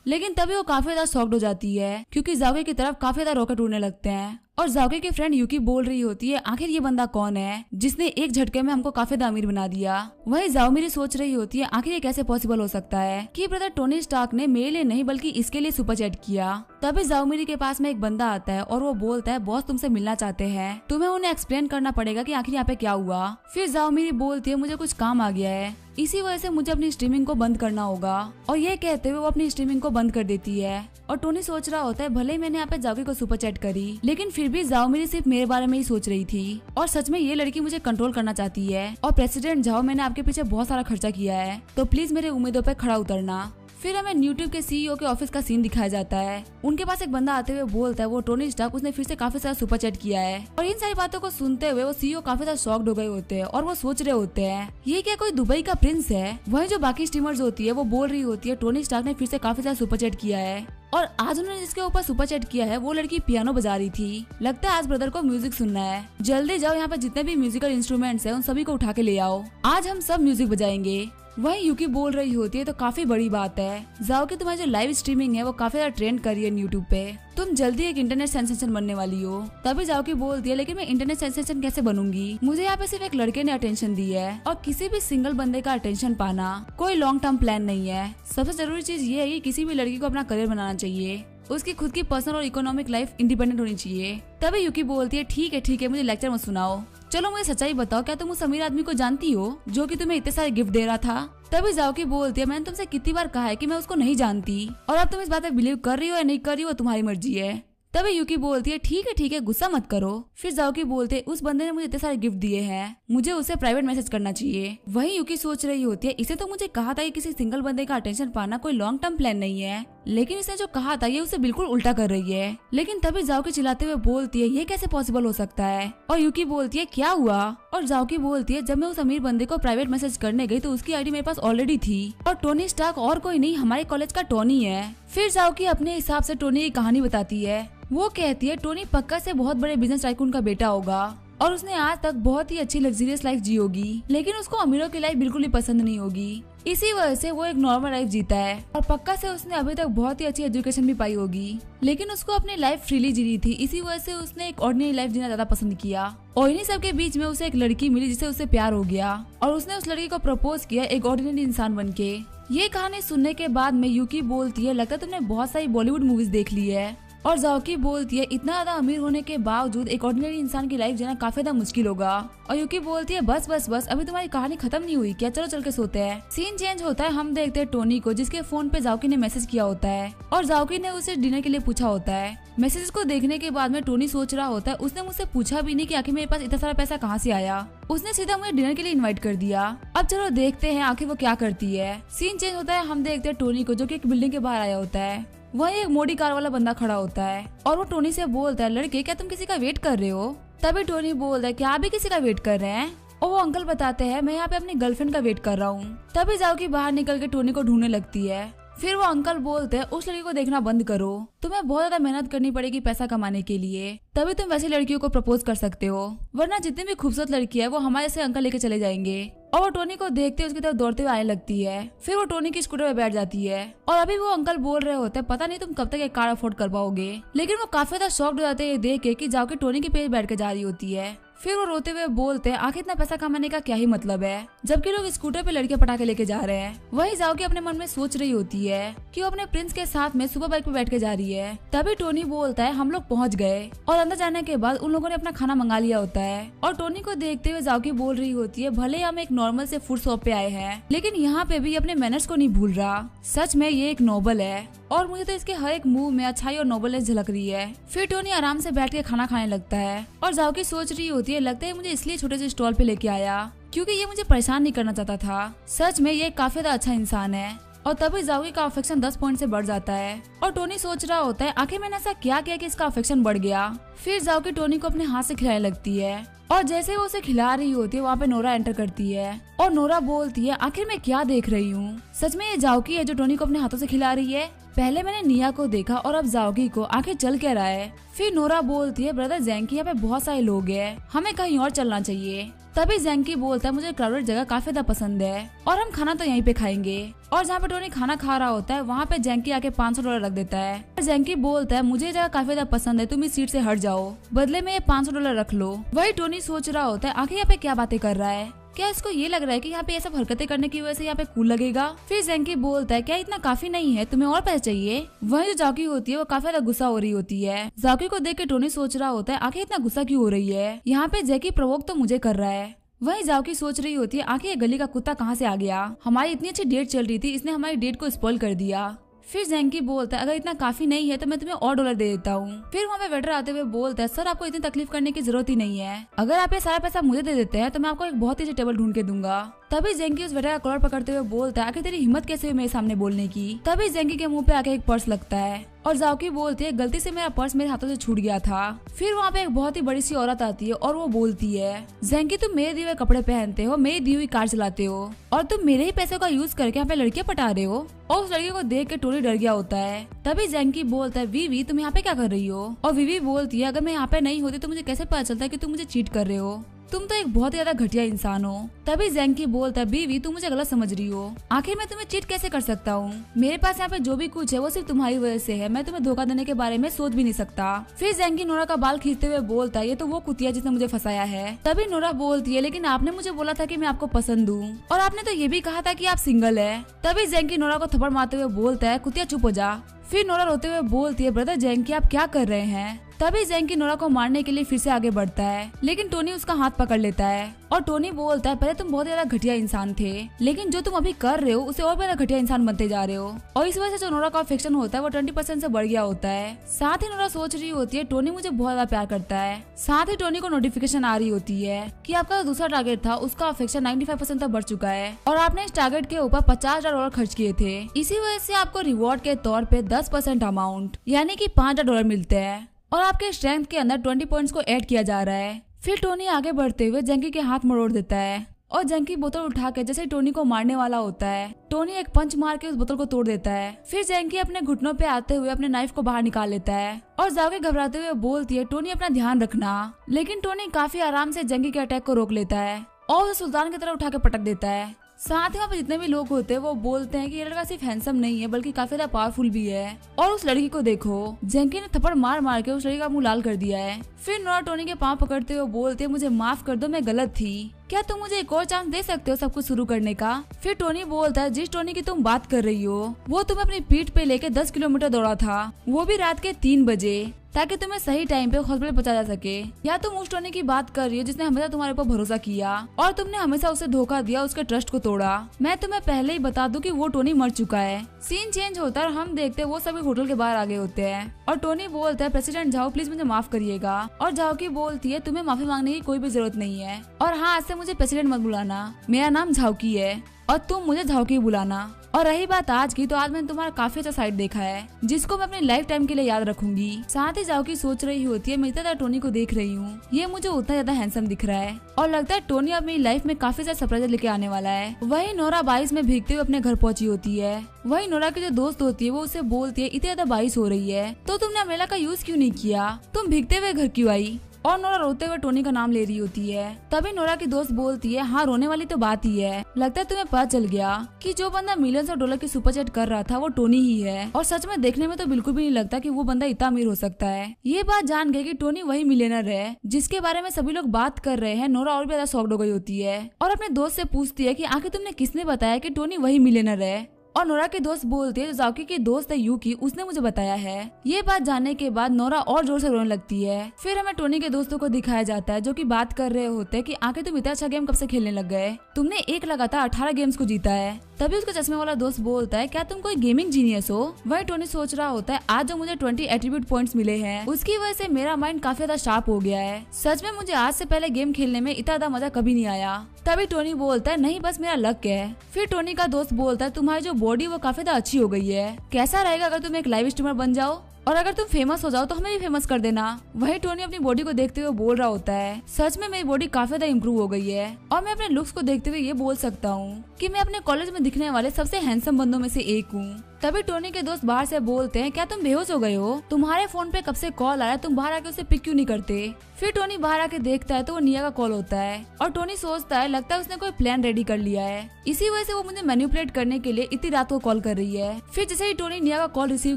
लेकिन तभी वो काफी ज्यादा शॉक्ड हो जाती है क्योंकि जाओकी की तरफ काफी ज्यादा रॉकेट उड़ने लगते हैं। और जाओकी की फ्रेंड यूकी बोल रही होती है आखिर ये बंदा कौन है जिसने एक झटके में हमको काफी ज्यादा अमीर बना दिया। वही जाओ मेरी सोच रही होती है आखिर ये कैसे पॉसिबल हो सकता है कि ब्रदर टोनी स्टार्क ने मेरे लिए नहीं बल्कि इसके लिए सुपर चैट किया। तभी जाओ मेरी के पास में एक बंदा आता है और वो बोलता है बॉस तुमसे मिलना चाहते हैं, तुम्हें उन्हें एक्सप्लेन करना पड़ेगा कि आखिर यहाँ पे क्या हुआ। फिर जाओ मेरी बोलती है मुझे कुछ काम आ गया है, इसी वजह से मुझे अपनी स्ट्रीमिंग को बंद करना होगा। और ये कहते हुए वो अपनी स्ट्रीमिंग को बंद कर देती है। और टोनी सोच रहा होता है भले ही मैंने यहाँ पे जाओकी को सुपर चैट करी लेकिन फिर भी जाओ मेरी सिर्फ मेरे बारे में ही सोच रही थी और सच में ये लड़की मुझे कंट्रोल करना चाहती है। और प्रेसिडेंट जाओ मैंने आपके पीछे बहुत सारा खर्चा किया है तो प्लीज मेरे उम्मीदों पे खड़ा उतरना। फिर हमें यूट्यूब के सीईओ के ऑफिस का सीन दिखाया जाता है। उनके पास एक बंदा आते हुए बोलता है वो टोनी स्टार्क उसने फिर से काफी सारा सुपर चैट किया है। और इन सारी बातों को सुनते हुए वो सीईओ काफी ज्यादा शॉक्ड हो गए होते हैं और वो सोच रहे होते हैं ये क्या कोई दुबई का प्रिंस है। वही जो बाकी स्ट्रीमर्स होती है वो बोल रही होती है टोनी स्टार्क ने फिर से काफी ज्यादा सुपर चैट किया है और आज उन्होंने जिसके ऊपर सुपर चैट किया है वो लड़की पियानो बजा रही थी। लगता है आज ब्रदर को म्यूजिक सुनना है, जल्दी जाओ यहाँ पे जितने भी म्यूजिकल इंस्ट्रूमेंट्स हैं उन सभी को उठा के ले आओ, आज हम सब म्यूजिक बजाएंगे। वही यूकी बोल रही होती है तो काफी बड़ी बात है जाओ कि तुम्हारी जो लाइव स्ट्रीमिंग है वो काफी ज्यादा ट्रेंड कर रही है यूट्यूब पे, तुम जल्दी एक इंटरनेट सेंसेशन बनने वाली हो। तभी जाओ की बोलती है लेकिन मैं इंटरनेट सेंसेशन कैसे बनूंगी, मुझे यहाँ पे सिर्फ एक लड़के ने अटेंशन दी है और किसी भी सिंगल बंदे का अटेंशन पाना कोई लॉन्ग टर्म प्लान नहीं है। सबसे जरूरी चीज ये है कि किसी भी लड़की को अपना करियर बनाना चाहिए, उसकी खुद की पर्सनल और इकोनॉमिक लाइफ इंडिपेंडेंट होनी चाहिए। तभी यूकी बोलती है ठीक है मुझे लेक्चर मत सुनाओ, चलो मुझे सच्चाई बताओ क्या तुम उस अमीर आदमी को जानती हो जो कि तुम्हें इतने सारे गिफ्ट दे रहा था। तभी जाओकी बोलती है मैंने तुमसे कितनी बार कहा है कि मैं उसको नहीं जानती और अब तुम इस बात पे बिलीव कर रही हो या नहीं कर रही हो तुम्हारी मर्जी है। तभी यूकी बोलती है ठीक है गुस्सा मत करो। फिर जाओकी बोलते उस बंदे ने मुझे इतने सारे गिफ्ट दिए हैं, मुझे उसे प्राइवेट मैसेज करना चाहिए। वही यूकी सोच रही होती है इसे तो मुझे कहा था कि किसी सिंगल बंदे का अटेंशन पाना कोई लॉन्ग टर्म प्लान नहीं है, लेकिन इसने जो कहा था ये उसे बिल्कुल उल्टा कर रही है। लेकिन तभी जाओकी चिल्लाते हुए बोलती है ये कैसे पॉसिबल हो सकता है। और यूकी बोलती है क्या हुआ। और जाओकी बोलती है जब मैं उस अमीर बंदे को प्राइवेट मैसेज करने गई तो उसकी आईडी मेरे पास ऑलरेडी थी और टोनी स्टार्क और कोई नहीं हमारे कॉलेज का टोनी है। फिर जाओकी अपने हिसाब से टोनी की कहानी बताती है। वो कहती है टोनी पक्का से बहुत बड़े बिजनेस टाइकून का बेटा होगा और उसने आज तक बहुत ही अच्छी लग्जरियस लाइफ जी होगी, लेकिन उसको अमीरों की लाइफ बिल्कुल ही पसंद नहीं होगी, इसी वजह से वो एक नॉर्मल लाइफ जीता है। और पक्का से उसने अभी तक बहुत ही अच्छी एजुकेशन भी पाई होगी, लेकिन उसको अपनी लाइफ फ्रीली जीनी थी, इसी वजह से उसने एक ऑर्डिनरी लाइफ जीना ज्यादा पसंद किया। और इन्हीं सब के बीच में उसे एक लड़की मिली जिससे उसे प्यार हो गया और उसने उस लड़की को प्रपोज किया एक ऑर्डिनरी इंसान बन के। ये कहानी सुनने के बाद में यूकी बोलती है लगता है तुमने बहुत सारी बॉलीवुड मूवीज देख ली है। और जाओकी बोलती है इतना ज्यादा अमीर होने के बावजूद एक ऑर्डिनरी इंसान की लाइफ जीना काफी ज्यादा मुश्किल होगा। और यूकी बोलती है बस अभी तुम्हारी कहानी खत्म नहीं हुई क्या, चलो चल के सोते हैं। सीन चेंज होता है, हम देखते हैं टोनी को जिसके फोन पे जाओकी ने मैसेज किया होता है और जाओकी ने उसे डिनर के लिए पूछा होता है। मैसेज को देखने के बाद में टोनी सोच रहा होता है उसने मुझसे पूछा भी नहीं कि आखिर मेरे पास इतना सारा पैसा कहाँ से आया, उसने सीधा मुझे डिनर के लिए इनवाइट कर दिया। अब चलो देखते हैं आखिर वो क्या करती है। सीन चेंज होता है, हम देखते हैं टोनी को जो कि एक बिल्डिंग के बाहर आया होता है। वही एक मोटी कार वाला बंदा खड़ा होता है और वो टोनी से बोलता है लड़के क्या तुम किसी का वेट कर रहे हो। तभी टोनी बोलता है क्या आप भी किसी का वेट कर रहे हैं। और वो अंकल बताते हैं मैं यहाँ पे अपनी गर्लफ्रेंड का वेट कर रहा हूँ। तभी जाओकी बाहर निकल के टोनी को ढूंढने लगती है। फिर वो अंकल बोलते हैं उस लड़की को देखना बंद करो, तुम्हें बहुत ज्यादा मेहनत करनी पड़ेगी पैसा कमाने के लिए, तभी तुम वैसी लड़कियों को प्रपोज कर सकते हो, वरना जितनी भी खूबसूरत लड़की है वो हमारे से अंकल लेके चले जाएंगे। और वो टोनी को देखते उसकी तरफ दौड़ते हुए आने लगती है। फिर वो टोनी की स्कूटर पे बैठ जाती है और अभी वो अंकल बोल रहे होते हैं पता नहीं तुम कब तक एक कार अफोर्ड कर पाओगे, लेकिन वो काफी ज्यादा शॉक्ड हो जाते हैं ये देख के कि जाके टोनी के पेज बैठ के जा रही होती है। फिर वो रोते हुए बोलते हैं आखिर इतना पैसा कमाने का क्या ही मतलब है, जबकि लोग स्कूटर पे लड़के पटा के लेके जा रहे हैं। वही जाओकी अपने मन में सोच रही होती है कि वो अपने प्रिंस के साथ में सुपर बाइक पे बैठ के जा रही है। तभी टोनी बोलता है हम लोग पहुंच गए, और अंदर जाने के बाद उन लोगों ने अपना खाना मंगा लिया होता है। और टोनी को देखते हुए जाओकी बोल रही होती है भले हम एक नॉर्मल से फूड शॉप पे आए हैं, लेकिन यहाँ पे भी अपने मैनर्स को नहीं भूल रहा। सच में ये एक नोबल है और मुझे तो इसके हर एक मूव में अच्छाई और नोबलनेस झलक रही है। फिर टोनी आराम से बैठ के खाना खाने लगता है और जाओकी सोच रही होती है लगता है मुझे इसलिए छोटे से स्टॉल पे लेके आया क्योंकि ये मुझे परेशान नहीं करना चाहता था। सच में ये काफी ज्यादा अच्छा इंसान है। और तभी जाओकी का अफेक्शन 10 पॉइंट से बढ़ जाता है और टोनी सोच रहा होता है आखिर मैंने ऐसा क्या किया कि इसका अफेक्शन बढ़ गया। फिर जाओकी टोनी को अपने हाथ से खिलाने लगती है और जैसे वो उसे खिला रही होती है वहाँ पे नोरा एंटर करती है और नोरा बोलती है आखिर मैं क्या देख रही हूँ, सच में ये जाओकी है जो टोनी को अपने हाथों से खिला रही है। पहले मैंने निया को देखा और अब जाओकी को, आखिर चल क्या रहा है। फिर नोरा बोलती है ब्रदर जैंकी यहाँ पे बहुत सारे लोग हैं, हमें कहीं और चलना चाहिए। तभी जैंकी बोलता है मुझे क्राउडेड जगह काफी ज्यादा पसंद है और हम खाना तो यहीं पे खाएंगे। और जहाँ पे टोनी खाना खा रहा होता है वहाँ पे जैंकी आके $500 रख देता है। जैंकी बोलता है मुझे जगह काफी ज्यादा पसंद है, तुम इस सीट से हट जाओ, बदले में ये $500 रख लो। वही टोनी सोच रहा होता है आखिर यहाँ पे क्या बातें कर रहा है, क्या इसको ये लग रहा है कि यहाँ पे ये सब हरकतें करने की वजह से यहाँ पे कूल लगेगा। फिर जैंकी बोलता है क्या इतना काफी नहीं है, तुम्हें और पैसे चाहिए। वही जो जाओकी होती है वो काफी ज्यादा गुस्सा हो रही होती है। जाओकी को देख के टोनी सोच रहा होता है आखिर इतना गुस्सा क्यों हो रही है, यहाँ पे जैकी प्रोवोक तो मुझे कर रहा है। वही जाओकी सोच रही होती है आखिर ये गली का कुत्ता कहाँ से आ गया, हमारी इतनी अच्छी डेट चल रही थी, इसने हमारी डेट को स्पॉइल कर दिया। फिर जैंकी बोलता है अगर इतना काफी नहीं है तो मैं तुम्हें और $1 दे देता हूँ। फिर वहाँ पे वेटर आते हुए बोलता है सर आपको इतनी तकलीफ करने की जरूरत ही नहीं है, अगर आप ये सारा पैसा मुझे दे देते हैं तो मैं आपको एक बहुत ही अच्छी टेबल ढूंढ के दूंगा। तभी जैंकी उस वेटर का कॉलर पकड़ते हुए बोलता है आखिर तेरी हिम्मत कैसे हुई मेरे सामने बोलने की। तभी जैंकी के मुंह पे आके एक पर्स लगता है और जाओकी बोलती है गलती से मेरा पर्स मेरे हाथों से छूट गया था। फिर वहाँ पे एक बहुत ही बड़ी सी औरत आती है और वो बोलती है जैंकी तुम मेरे दिए हुए कपड़े पहनते हो, मेरी दी हुई कार चलाते हो और तुम मेरे ही पैसों का यूज करके यहाँ पे लड़कियां पटा रहे हो। और उस लड़की को देख के टोनी डर गया होता है। तभी जैंकी बोलता है वीवी तुम यहाँ पे क्या कर रही हो। और वीवी बोलती है अगर मैं यहाँ पे नहीं होती तो मुझे कैसे पता चलता है कि तुम मुझे चीट कर रहे हो, तुम तो एक बहुत ही ज्यादा घटिया इंसान हो। तभी जैंकी बोलता है बीवी तुम मुझे गलत समझ रही हो, आखिर मैं तुम्हें चीट कैसे कर सकता हूँ, मेरे पास यहाँ पे जो भी कुछ है वो सिर्फ तुम्हारी वजह से है, मैं तुम्हें धोखा देने के बारे में सोच भी नहीं सकता। फिर जैंकी नोरा का बाल खींचते हुए बोलता है ये तो वो कुतिया जिसने मुझे फंसाया है। तभी नोरा बोलती है लेकिन आपने मुझे बोला था कि मैं आपको पसंद हूँ और आपने तो ये भी कहा था कि आप सिंगल है। तभी जैंकी नोरा को थप्पड़ मारते हुए बोलता है कुतिया चुप हो जा। फिर नोरा रोते हुए बोलती है ब्रदर जैंकी आप क्या कर रहे हैं। तभी जैंकी नोरा को मारने के लिए फिर से आगे बढ़ता है लेकिन टोनी उसका हाथ पकड़ लेता है और टोनी बोलता है पहले तुम बहुत ज्यादा घटिया इंसान थे लेकिन जो तुम अभी कर रहे हो उसे और ज्यादा घटिया इंसान बनते जा रहे हो और इस वजह से जो नोरा का अफेक्शन होता है वो 20% से बढ़ गया होता है। साथ ही नोरा सोच रही होती है टोनी मुझे बहुत ज्यादा प्यार करता है। साथ ही टोनी को नोटिफिकेशन आ रही होती है कि आपका जो दूसरा टारगेट था उसका अफेक्शन 95% तक बढ़ चुका है और आपने इस टारगेट के ऊपर $50,000 खर्च किए थे। इसी वजह से आपको रिवॉर्ड के तौर पे 10% अमाउंट यानी कि $5,000 मिलते हैं और आपके स्ट्रेंथ के अंदर 20 पॉइंट्स को ऐड किया जा रहा है। फिर टोनी आगे बढ़ते हुए जैंकी के हाथ मरोड़ देता है और जैंकी बोतल उठा के जैसे टोनी को मारने वाला होता है टोनी एक पंच मार के उस बोतल को तोड़ देता है। फिर जैंकी अपने घुटनों पे आते हुए अपने नाइफ को बाहर निकाल लेता है और जाके घबराते हुए बोलती है टोनी अपना ध्यान रखना। लेकिन टोनी काफी आराम से जैंकी के अटैक को रोक लेता है और उसे सुल्तान की तरह उठा के पटक देता है। साथ ही वहाँ पे जितने भी लोग होते हैं वो बोलते हैं कि ये लड़का सिर्फ हैंडसम नहीं है बल्कि काफी ज्यादा पावरफुल भी है। और उस लड़की को देखो जैंकी ने थप्पड़ मार मार के उस लड़की का मुंह लाल कर दिया है। फिर नोरा टोनी के पांव पकड़ते हुए बोलते हैं मुझे माफ कर दो, मैं गलत थी, क्या तुम मुझे एक और चांस दे सकते हो सब कुछ शुरू करने का। फिर टोनी बोलता है जिस टोनी की तुम बात कर रही हो वो तुम अपनी पीठ पे लेके 10 किलोमीटर दौड़ा था, वो भी रात के 3 बजे, ताकि तुम्हें सही टाइम पे हॉस्पिटल पहुंचा जा सके। या तुम उस टोनी की बात कर रही हो जिसने हमेशा तुम्हारे ऊपर भरोसा किया और तुमने हमेशा उसे धोखा दिया, उसके ट्रस्ट को तोड़ा। मैं तुम्हें पहले ही बता दूं कि वो टोनी मर चुका है। सीन चेंज होता है और हम देखते हैं वो सभी होटल के बाहर आगे होते हैं और टोनी बोलता है प्रेसिडेंट झाओ प्लीज मुझे माफ करिएगा। और झाओकी बोलती है तुम्हें माफी मांगने की कोई भी जरूरत नहीं है और हाँ आज से मुझे प्रेसिडेंट मत बुलाना, मेरा नाम झाओकी है और तुम मुझे झाओकी बुलाना। और रही बात आज की, तो आज मैंने तुम्हारा काफी अच्छा साइड देखा है जिसको मैं अपनी लाइफ टाइम के लिए याद रखूंगी। साथ ही जाओकी सोच रही होती है मैं इतना टोनी को देख रही हूँ, ये मुझे उतना ज्यादा हैंडसम दिख रहा है और लगता है टोनी अपनी लाइफ में काफी ज्यादा सरप्राइज लेके आने वाला है। वही नोरा 22 में भीगते हुए अपने घर पहुंची होती है। वही नोरा की जो दोस्त होती है वो उसे बोलती है इतनी ज्यादा 22 हो रही है तो तुमने अम्ब्रेला का यूज क्यों नहीं किया, तुम भीगते हुए घर क्यों आई। और नोरा रोते हुए टोनी का नाम ले रही होती है। तभी नोरा की दोस्त बोलती है हाँ रोने वाली तो बात ही है, लगता है तुम्हें पता चल गया कि जो बंदा मिलियंस ऑफ डॉलर की सुपर चैट कर रहा था वो टोनी ही है। और सच में देखने में तो बिल्कुल भी नहीं लगता कि वो बंदा इतना अमीर हो सकता है। ये बात जान गए कि टोनी वही मिलियनर है जिसके बारे में सभी लोग बात कर रहे हैं। नोरा और भी ज्यादा शॉक्ड हो गई होती है और अपने दोस्त से पूछती है कि आखिर तुमने किसने बताया कि टोनी वही मिलियनर है। और नोरा की दोस्त बोलती है जो जाओकी की दोस्त है यूकी, उसने मुझे बताया है। ये बात जानने के बाद नोरा और जोर से रोने लगती है। फिर हमें टोनी के दोस्तों को दिखाया जाता है जो कि बात कर रहे होते हैं कि आखिर तुम इतना अच्छा गेम कब से खेलने लग गए, तुमने एक लगातार 18 गेम्स को जीता है। तभी उसका चश्मे वाला दोस्त बोलता है क्या तुम कोई गेमिंग जीनियस हो। वही टोनी सोच रहा होता है आज जो मुझे 20 एट्रीब्यूट पॉइंट्स मिले हैं उसकी वजह से मेरा माइंड काफी ज्यादा शार्प हो गया है। सच में मुझे आज से पहले गेम खेलने में इतना ज्यादा मजा कभी नहीं आया। तभी टोनी बोलता है नहीं बस मेरा लक है। फिर टोनी का दोस्त बोलता है तुम्हारी जो बॉडी वो काफी ज्यादा अच्छी हो गई है, कैसा रहेगा अगर तुम एक लाइव स्ट्रीमर बन जाओ और अगर तुम फेमस हो जाओ तो हमें भी फेमस कर देना। वही टोनी अपनी बॉडी को देखते हुए बोल रहा होता है सच में मेरी बॉडी काफी ज्यादा इम्प्रूव हो गई है और मैं अपने लुक्स को देखते हुए ये बोल सकता हूँ कि मैं अपने कॉलेज में दिखने वाले सबसे हैंडसम बंदों में से एक हूँ। तभी टोनी के दोस्त बाहर से बोलते हैं क्या तुम बेहोश हो गए हो, तुम्हारे फोन पे कब से कॉल आया, तुम बाहर आके उसे पिक क्यों नहीं करते। फिर टोनी बाहर आके देखता है तो वो निया का कॉल होता है और टोनी सोचता है लगता है उसने कोई प्लान रेडी कर लिया है, इसी वजह से वो मुझे मैनिपुलेट करने के लिए इतनी रात को कॉल कर रही है। फिर जैसे ही टोनी निया का कॉल रिसीव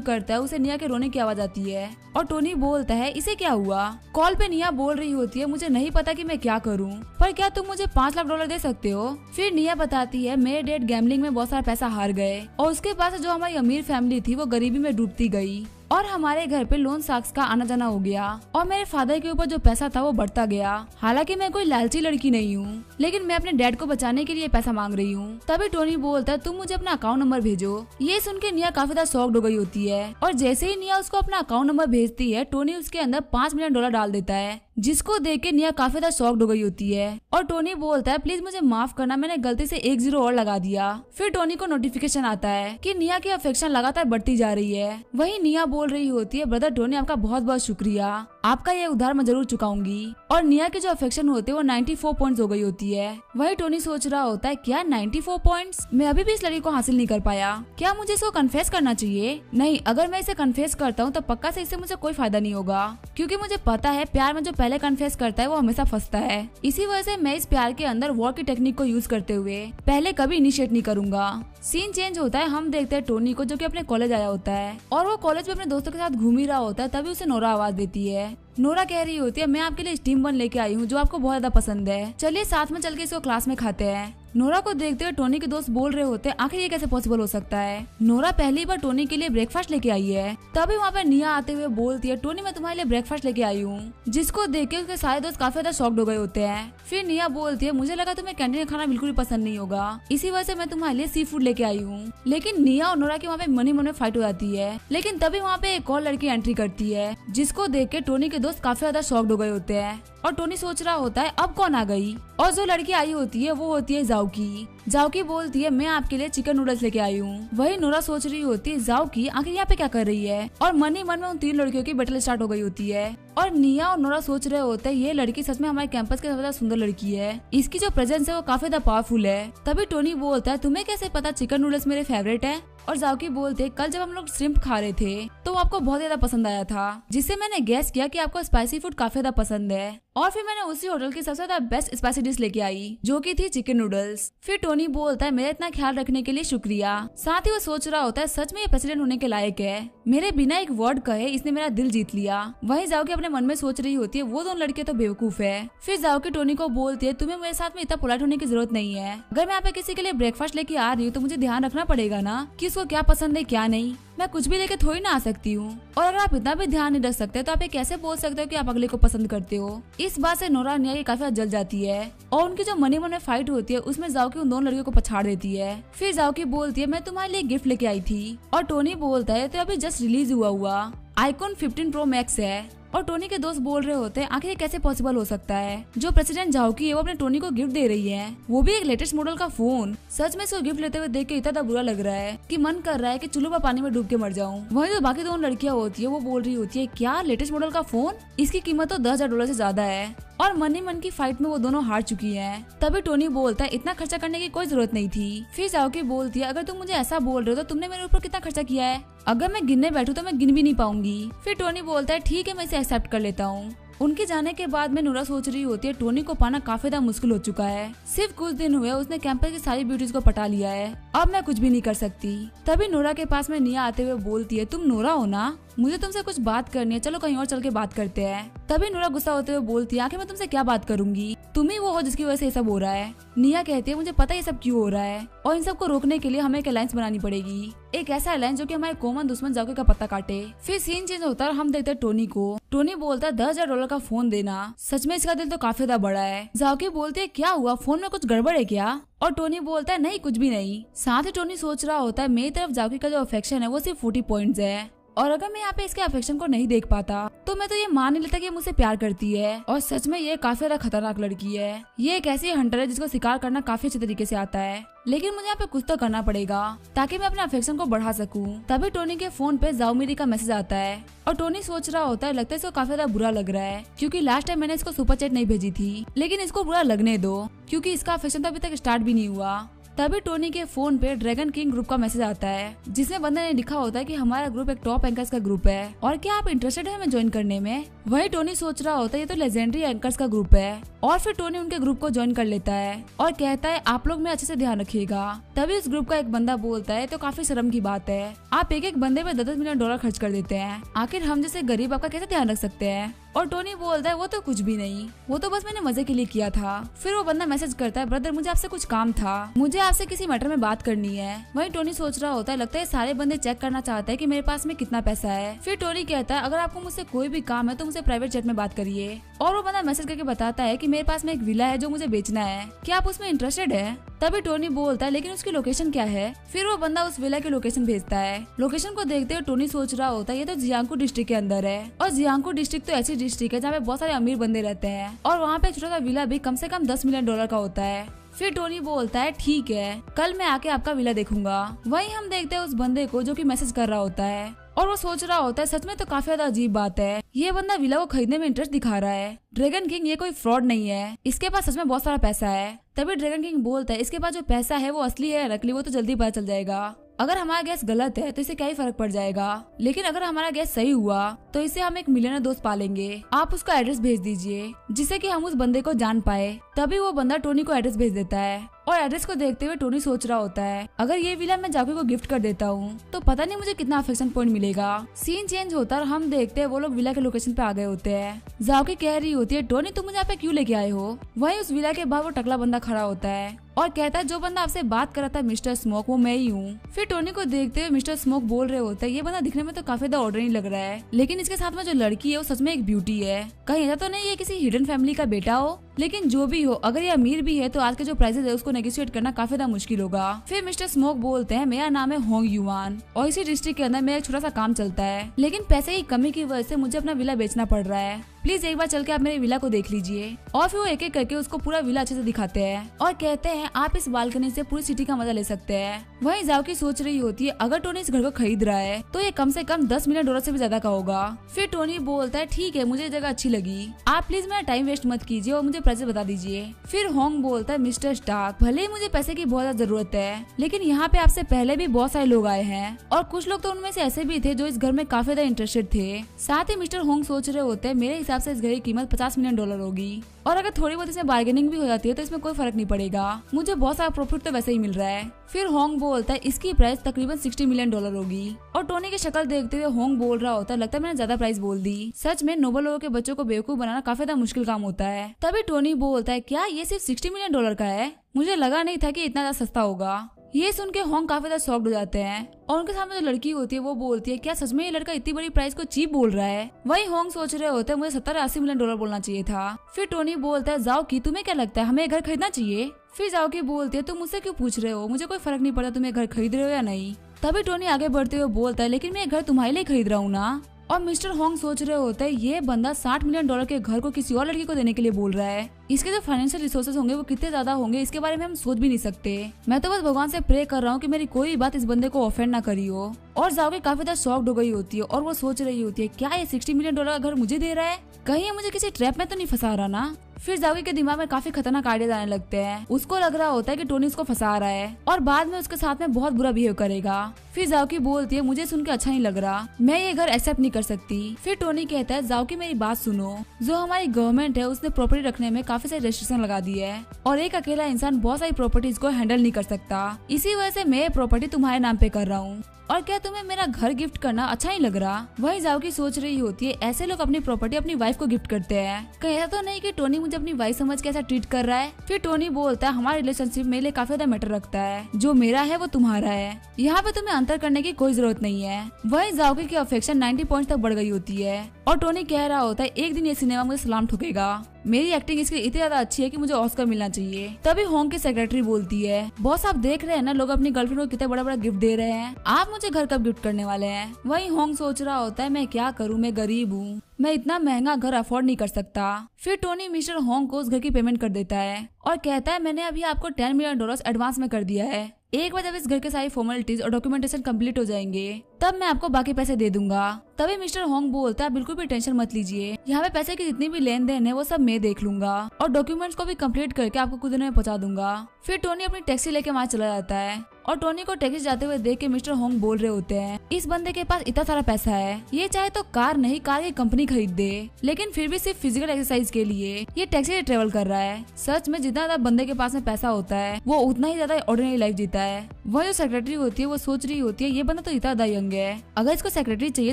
करता है उसे निया के रोने की आवाज आती है और टोनी बोलता है इसे क्या हुआ। कॉल पे निया बोल रही होती है मुझे नहीं पता कि मैं क्या करूं, पर क्या तुम मुझे $5 लाख दे सकते हो। फिर निया बताती है मेरे डैड गैम्बलिंग में बहुत सारा पैसा हार गए और उसके पास जो हमारी अमीर फैमिली थी वो गरीबी में डूबती गई और हमारे घर पे लोन साक्स का आना जाना हो गया और मेरे फादर के ऊपर जो पैसा था वो बढ़ता गया। हालांकि मैं कोई लालची लड़की नहीं हूँ लेकिन मैं अपने डैड को बचाने के लिए पैसा मांग रही हूँ। तभी टोनी बोलता है तुम मुझे अपना अकाउंट नंबर भेजो। ये सुन के निया काफी ज्यादा शॉक्ड हो गई होती है और जैसे ही निया उसको अपना अकाउंट नंबर भेजती है टोनी उसके अंदर $5 मिलियन डाल देता है, जिसको देख के निया काफी ज्यादा शॉक्ड हो गई होती है और टोनी बोलता है प्लीज मुझे माफ करना, मैंने गलती से 1 0 और लगा दिया। फिर टोनी को नोटिफिकेशन आता है कि निया की अफेक्शन लगातार बढ़ती जा रही है। वही निया बोल रही होती है ब्रदर टोनी आपका बहुत बहुत शुक्रिया, आपका ये उधार मैं जरूर चुकाऊंगी। और निया की जो अफेक्शन होती है वो 94 पॉइंट्स हो गई होती है। वही टोनी सोच रहा होता है क्या 94 पॉइंट्स, मैं अभी भी इस लड़की को हासिल नहीं कर पाया, क्या मुझे इसको कन्फेस करना चाहिए। नहीं, अगर मैं इसे कन्फेस करता हूँ तो पक्का से इससे मुझे कोई फायदा नहीं होगा, क्योंकि मुझे पता है प्यार में जो पहले कन्फेस करता है वो हमेशा फंसता है। इसी वजह से मैं इस प्यार के अंदर वॉर की टेक्निक को यूज करते हुए पहले कभी इनिशिएट नहीं करूंगा। सीन चेंज होता है, हम देखते हैं टोनी को जो कि अपने कॉलेज आया होता है और वो कॉलेज में अपने दोस्तों के साथ घूम ही रहा होता है। तभी उसे नोरा आवाज देती है। नोरा कह रही होती है मैं आपके लिए स्टीम बन लेके आई हूँ जो आपको बहुत ज्यादा पसंद है, चलिए साथ में चल के इसको क्लास में खाते हैं। नोरा को देखते हुए टोनी के दोस्त बोल रहे होते हैं आखिर ये कैसे पॉसिबल हो सकता है, नोरा पहली बार टोनी के लिए ब्रेकफास्ट लेके आई है। तभी वहाँ पे निया आते हुए बोलती है टोनी मैं तुम्हारे लिए ब्रेकफास्ट लेके आई हूँ, जिसको देख के उसके सारे दोस्त काफी ज्यादा शॉक्ड हो गए होते हैं। फिर निया बोलती है मुझे लगा तुम्हें कैंटीन का खाना बिल्कुल भी पसंद नहीं होगा, इसी वजह से मैं तुम्हारे लिए सी फूड लेके आई हूँ। लेकिन निया और नोरा की वहाँ पे मन में फाइट हो जाती है। लेकिन तभी वहाँ पे एक और लड़की एंट्री करती है, जिसको देख के टोनी के दोस्त काफी ज्यादा शॉक्ड हो गए होते हैं और टोनी सोच रहा होता है अब कौन आ गई। और जो लड़की आई होती है वो होती है जाओकी। जाओकी बोलती है मैं आपके लिए चिकन नूडल्स लेके आई हूँ। वही नोरा सोच रही होती है जाओकी आखिर यहाँ पे क्या कर रही है, और मन ही मन में उन 3 लड़कियों की बैटल स्टार्ट हो गई होती है। और निया और नोरा सोच रहे होते हैं ये लड़की सच में हमारे कैंपस की सबसे ज्यादा सुंदर लड़की है, इसकी जो प्रेजेंस है वो काफी ज्यादा पावरफुल है। तभी टोनी बोलता है तुम्हें कैसे पता चिकन नूडल्स मेरे फेवरेट है। और जाओकी बोलते कल जब हम लोग श्रिम्प खा रहे थे तो आपको बहुत ज्यादा पसंद आया था, जिससे मैंने गेस किया कि आपको स्पाइसी फूड काफी ज्यादा पसंद है। और फिर मैंने उसी होटल की सबसे ज्यादा बेस्ट स्पाइसी डिश लेके आई जो कि थी चिकन नूडल्स। फिर टोनी बोलता है मेरा इतना ख्याल रखने के लिए शुक्रिया। साथ ही वो सोच रहा होता है सच में ये प्रेसिडेंट होने के लायक है, मेरे बिना एक वर्ड कहे इसने मेरा दिल जीत लिया। वहीं जाओकी अपने मन में सोच रही होती है वो दोनों लड़के तो बेवकूफ है। फिर जाओकी टोनी को बोलती है तुम्हें मेरे साथ में इतना पोलाइट होने की जरूरत नहीं है, अगर मैं यहाँ पे किसी के लिए ब्रेकफास्ट लेके आ रही हूँ तो मुझे ध्यान रखना पड़ेगा ना कि उसको क्या पसंद है क्या नहीं, मैं कुछ भी लेके थोड़ी ना आ सकती हूँ। और अगर आप इतना भी ध्यान नहीं रख सकते तो आप ये कैसे बोल सकते हो कि आप अगले को पसंद करते हो। इस बात से नोरा निया की काफी ज्यादा जल जाती है और उनकी जो मन में फाइट होती है उसमें जाओकी उन दोनों लड़कियों को पछाड़ देती है। फिर जाओकी बोलती है मैं तुम्हारे लिए गिफ्ट लेके आई थी। और टोनी बोलता है तो अभी जस्ट रिलीज हुआ आईफोन 15 प्रो मैक्स है। और टोनी के दोस्त बोल रहे होते हैं आखिर ये कैसे पॉसिबल हो सकता है जो प्रेसिडेंट जाओकी है वो अपने टोनी को गिफ्ट दे रही है, वो भी एक लेटेस्ट मॉडल का फोन। सच में इसको गिफ्ट लेते हुए देख के इतना बुरा लग रहा है कि मन कर रहा है कि चुल्लू पर पानी में डूब के मर जाऊं। वहीं जो बाकी दोनों लड़कियां होती है वो बोल रही होती है क्या लेटेस्ट मॉडल का फोन, इसकी कीमत तो $10,000 से ज्यादा है। और मन ही मन की फाइट में वो दोनों हार चुकी हैं। तभी टोनी बोलता है इतना खर्चा करने की कोई जरूरत नहीं थी। फिर जाओकी बोलती है अगर तुम मुझे ऐसा बोल रहे हो तो तुमने मेरे ऊपर कितना खर्चा किया है, अगर मैं गिनने बैठूं तो मैं गिन भी नहीं पाऊंगी। फिर टोनी बोलता है ठीक है मैं इसे एक्सेप्ट कर लेता हूँ। उनके जाने के बाद में नूरा सोच रही होती है टोनी को पाना काफी ज्यादा मुश्किल हो चुका है। सिर्फ कुछ दिन हुए उसने कैंपस की सारी ब्यूटीज को पटा लिया है, अब मैं कुछ भी नहीं कर सकती। तभी नूरा के पास में निया आते हुए बोलती है तुम नूरा हो ना, मुझे तुमसे कुछ बात करनी है, चलो कहीं और चल के बात करते हैं। तभी नूरा गुस्सा होते हुए बोलती है आखिर मैं तुमसे क्या बात करूंगी, तुम ही वो हो जिसकी वजह से ये सब हो रहा है। निया कहती है मुझे पता है ये सब क्यों हो रहा है और इन सब को रोकने के लिए हमें एक अलायंस बनानी पड़ेगी, एक ऐसा अलायंस जो कि हमारे कॉमन दुश्मन जाओकी का पत्ता काटे। फिर सीन चेंज होता है और हम देखते हैं टोनी को। टोनी बोलता है $10,000 का फोन देना, सच में इसका दिल तो काफी ज्यादा बड़ा है। जाओकी बोलती है क्या हुआ, फोन में कुछ गड़बड़ है क्या, और टोनी बोलता है नहीं कुछ भी नहीं। साथ ही टोनी सोच रहा होता है मेरी तरफ जाओकी का जो अफेक्शन है वो सिर्फ 40 पॉइंट्स है और अगर मैं यहाँ पे इसके अफेक्शन को नहीं देख पाता तो मैं तो ये मान नहीं लेता कि ये मुझसे प्यार करती है। और सच में ये काफी ज्यादा खतरनाक लड़की है, ये एक ऐसी हंटर है जिसको शिकार करना काफी अच्छे तरीके से आता है, लेकिन मुझे यहाँ पे कुछ तो करना पड़ेगा ताकि मैं अपने अफेक्शन को बढ़ा सकूं। तभी टोनी के फोन पे जाओमिरी का मैसेज आता है और टोनी सोच रहा होता है लगता है इसको काफी ज्यादा बुरा लग रहा है क्योंकि लास्ट टाइम मैंने इसको सुपर चैट नहीं भेजी थी, लेकिन इसको बुरा लगने दो क्योंकि इसका अफेक्शन तो अभी तक स्टार्ट भी नहीं हुआ। तभी टोनी के फोन पे ड्रैगन किंग ग्रुप का मैसेज आता है जिसमें बंदे ने लिखा होता है कि हमारा ग्रुप एक टॉप एंकर्स का ग्रुप है और क्या आप इंटरेस्टेड है हमें ज्वाइन करने में। वही टोनी सोच रहा होता है ये तो लेजेंडरी एंकर्स का ग्रुप है और फिर टोनी उनके ग्रुप को ज्वाइन कर लेता है और कहता है आप लोग में अच्छे से ध्यान रखिएगा। तभी उस ग्रुप का एक बंदा बोलता है तो काफी शर्म की बात है, आप एक एक बंदे पे $10 मिलियन खर्च कर देते हैं, आखिर हम जैसे गरीब आपका कैसे ध्यान रख सकते हैं। और टोनी बोलता है वो तो कुछ भी नहीं, वो तो बस मैंने मजे के लिए किया था। फिर वो बंदा मैसेज करता है ब्रदर मुझे आपसे कुछ काम था, मुझे आपसे किसी मैटर में बात करनी है। वहीं टोनी सोच रहा होता है लगता है सारे बंदे चेक करना चाहते हैं कि मेरे पास में कितना पैसा है। फिर टोनी कहता है अगर आपको मुझसे कोई भी काम है तो मुझसे प्राइवेट चैट में बात करिए। और वो बंदा मैसेज करके बताता है कि मेरे पास में एक विला है जो मुझे बेचना है, क्या आप उसमें इंटरेस्टेड है। तभी टोनी बोलता है लेकिन उसकी लोकेशन क्या है। फिर वो बंदा उस विला की लोकेशन भेजता है। लोकेशन को देखते हुए टोनी सोच रहा होता है ये तो जियांगको डिस्ट्रिक्ट के अंदर है और जियांगको डिस्ट्रिक्ट तो ऐसी डिस्ट्रिक्ट है जहाँ पे बहुत सारे अमीर बंदे रहते हैं और वहाँ पे छोटा सा विला भी कम से कम $10 मिलियन का होता है। फिर टोनी बोलता है ठीक है कल मैं आके आपका विला देखूंगा। वहीं हम देखते हैं उस बंदे को जो कि मैसेज कर रहा होता है और वो सोच रहा होता है सच में तो काफी ज्यादा अजीब बात है, ये बंदा विला को खरीदने में इंटरेस्ट दिखा रहा है। ड्रैगन किंग ये कोई फ्रॉड नहीं है, इसके पास सच में बहुत सारा पैसा है। तभी ड्रैगन किंग बोलता है इसके पास जो पैसा है वो असली है या नकली वो तो जल्दी पता चल जाएगा। अगर हमारा गैस गलत है तो इससे क्या ही फर्क पड़ जाएगा, लेकिन अगर हमारा गैस सही हुआ तो इससे हम एक मिलियनर दोस्त पालेंगे। आप उसका एड्रेस भेज दीजिए जिससे कि हम उस बंदे को जान पाए। तभी वो बंदा टोनी को एड्रेस भेज देता है और एड्रेस को देखते हुए टोनी सोच रहा होता है अगर ये विला मैं जाकी को गिफ्ट कर देता हूँ तो पता नहीं मुझे कितना अफेक्शन पॉइंट मिलेगा। सीन चेंज होता है और हम देखते हैं वो लोग विला के लोकेशन पे आ गए होते हैं। जाकी कह रही होती है टोनी तुम मुझे यहाँ पे क्यों लेके आए हो। वहीं उस विला के बाहर वो टकला बंदा खड़ा होता है और कहता है जो बंदा आपसे बात कर रहा था मिस्टर स्मोक वो मैं ही हूँ। फिर टोनी को देखते हुए मिस्टर स्मोक बोल रहे होते हैं ये बंदा दिखने में तो काफी ज्यादा ऑर्डनरी लग रहा है, लेकिन इसके साथ में जो लड़की है वो सच में एक ब्यूटी है, कहीं ऐसा तो नहीं है किसी हिडन फैमिली का बेटा हो। लेकिन जो भी हो अगर ये अमीर भी है तो आज के जो प्राइसेस है उसको नेगोशिएट करना काफी ज्यादा मुश्किल होगा। फिर मिस्टर स्मोक बोलते हैं मेरा नाम है होंग युआन और इसी डिस्ट्रिक्ट के अंदर मेरा एक छोटा सा काम चलता है, लेकिन पैसे की कमी की वजह से मुझे अपना विला बेचना पड़ रहा है, प्लीज एक बार चल के आप मेरे विला को देख लीजिए। और फिर वो एक एक करके उसको पूरा विला अच्छे से दिखाते हैं और कहते हैं आप इस बालकनी से पूरी सिटी का मजा ले सकते हैं। वहीं जाओकी सोच रही होती है अगर टोनी इस घर को खरीद रहा है तो ये कम से कम $10 मिलियन से भी ज्यादा का होगा। फिर टोनी बोलता है ठीक है मुझे जगह अच्छी लगी, आप प्लीज मेरा टाइम वेस्ट मत कीजिए और मुझे प्राइस बता दीजिए। फिर होंग बोलता है मिस्टर स्टार्क भले ही मुझे पैसे की बहुत ज्यादा जरूरत है, लेकिन यहाँ पे आपसे पहले भी बहुत सारे लोग आए हैं और कुछ लोग तो उनमें से ऐसे भी थे जो इस घर में काफी ज्यादा इंटरेस्टेड थे। साथ ही मिस्टर होंग सोच रहे होते हैं मेरे हिसाब से इस घर की कीमत $50 मिलियन होगी और अगर थोड़ी बहुत इसमें बार्गेनिंग भी हो जाती है तो इसमें कोई फर्क नहीं पड़ेगा, मुझे बहुत सारा प्रॉफिट तो वैसे ही मिल रहा है। फिर होंग बोलता है इसकी प्राइस तकरीबन $60 मिलियन होगी और टोनी की शक्ल देखते हुए होंग बोल रहा होता है लगता है मैंने ज्यादा प्राइस बोल दी, सच में नोबल लोगों के बच्चों को बेवकूफ बनाना काफी ज्यादा मुश्किल काम होता है। तभी टोनी बोलता है क्या ये सिर्फ $60 मिलियन का है, मुझे लगा नहीं था कि इतना ज्यादा सस्ता होगा। ये सुन के होंग काफी ज्यादा शॉक्ड हो जाते हैं और उनके सामने जो लड़की होती है वो बोलती है क्या सच में ये लड़का इतनी बड़ी प्राइस को चीप बोल रहा है। वही होंग सोच रहे होते हैं मुझे $70-80 मिलियन बोलना चाहिए था। फिर टोनी बोलता है जाओकी तुम्हें क्या लगता है हमें घर खरीदना चाहिए। फिर जाओकी बोलती है तुम मुझसे क्यों पूछ रहे हो, मुझे कोई फर्क नहीं पड़ता तुम्हें घर खरीद रहे हो या नहीं। तभी टोनी आगे बढ़ते हुए बोलता है लेकिन मैं घर तुम्हारे लिए खरीद रहा हूँ ना। और मिस्टर होंग सोच रहे होते हैं ये बंदा $60 मिलियन के घर को किसी और लड़की को देने के लिए बोल रहा है। इसके जो फाइनेंशियल रिसोर्सेज होंगे वो कितने ज्यादा होंगे इसके बारे में हम सोच भी नहीं सकते। मैं तो बस भगवान से प्रे कर रहा हूँ कि मेरी कोई बात इस बंदे को ऑफेंड ना करी हो। और जाओगे काफी ज्यादा शॉक्ड हो गई होती है और वो सोच रही होती है क्या ये $60 मिलियन का घर मुझे दे रहा है, कहीं ये मुझे किसी ट्रैप में तो नहीं फंसा रहा ना। फिर जाओगे के दिमाग में काफी खतरनाक आइडियाज आने लगते हैं। उसको लग रहा होता है कि टोनी उसको फंसा रहा है और बाद में उसके साथ में बहुत बुरा बिहेव करेगा। फिर जाओकी बोलती है मुझे सुन के अच्छा नहीं लग रहा, मैं ये घर एक्सेप्ट नहीं कर सकती। फिर टोनी कहता है जाओकी मेरी बात सुनो, जो हमारी गवर्नमेंट है उसने प्रॉपर्टी रखने में काफी सारी रेस्ट्रिक्शन लगा दी है और एक अकेला इंसान बहुत सारी प्रॉपर्टीज को हैंडल नहीं कर सकता। इसी वजह से मैं प्रॉपर्टी तुम्हारे नाम पे कर रहा हूँ और क्या तुम्हें मेरा घर गिफ्ट करना अच्छा नहीं लग रहा। वही जाओकी सोच रही होती है ऐसे लोग अपनी प्रॉपर्टी अपनी वाइफ को गिफ्ट करते हैं, कहीं ऐसा तो नहीं कि टोनी मुझे अपनी वाइफ समझ के ऐसा ट्रीट कर रहा है। फिर टोनी बोलता है हमारा रिलेशनशिप मेरे लिए काफी ज्यादा मैटर रखता है, जो मेरा है वो तुम्हारा है, यहाँ पे तुम्हें अंतर करने की कोई जरूरत नहीं है। वही जाओकी की अफेक्शन 90 पॉइंट तक बढ़ गई होती है और टोनी कह रहा होता है एक दिन ये सिनेमा मुझे सलाम ठोकेगा, मेरी एक्टिंग इसकी इतनी ज्यादा अच्छी है कि मुझे ऑस्कर मिलना चाहिए। तभी होंग की सेक्रेटरी बोलती है बॉस आप देख रहे हैं ना लोग अपनी गर्लफ्रेंड को कितना बड़ा बड़ा गिफ्ट दे रहे हैं, आप मुझे घर कब गिफ्ट करने वाले हैं। वही होंग सोच रहा होता है मैं क्या करूँ, मैं गरीब हूँ, मैं इतना महंगा घर अफोर्ड नहीं कर सकता। फिर टोनी मिस्टर होंग को उस घर की पेमेंट कर देता है और कहता है मैंने अभी आपको $10 मिलियन एडवांस में कर दिया है, एक बार जब इस घर के सारी फॉर्मेलिटीज और डॉक्यूमेंटेशन कंप्लीट हो जाएंगे तब मैं आपको बाकी पैसे दे दूंगा। तभी मिस्टर होंग बोलता है बिल्कुल भी टेंशन मत लीजिए, यहाँ पे पैसे की जितनी भी लेन देन है वो सब मैं देख लूंगा और डॉक्यूमेंट्स को भी कंप्लीट करके आपको कुछ दिनों में पहुंचा दूंगा। फिर टोनी अपनी टैक्सी लेके वहाँ चला जाता है और टोनी को टैक्सी जाते हुए देख के मिस्टर होंग बोल रहे होते हैं इस बंदे के पास इतना सारा पैसा है, ये चाहे तो कार नहीं कार की कंपनी खरीद दे, लेकिन फिर भी सिर्फ फिजिकल एक्सरसाइज के लिए ये टैक्सी से ट्रेवल कर रहा है। सच में जितना ज्यादा बंदे के पास में पैसा होता है वो उतना ही ज्यादा ऑर्डिनरी लाइफ जीता है। वह जो सेक्रेटरी होती है वो सोच रही होती है ये बंदा तो इतना ज्यादा यंग है, अगर इसको सेक्रेटरी चाहिए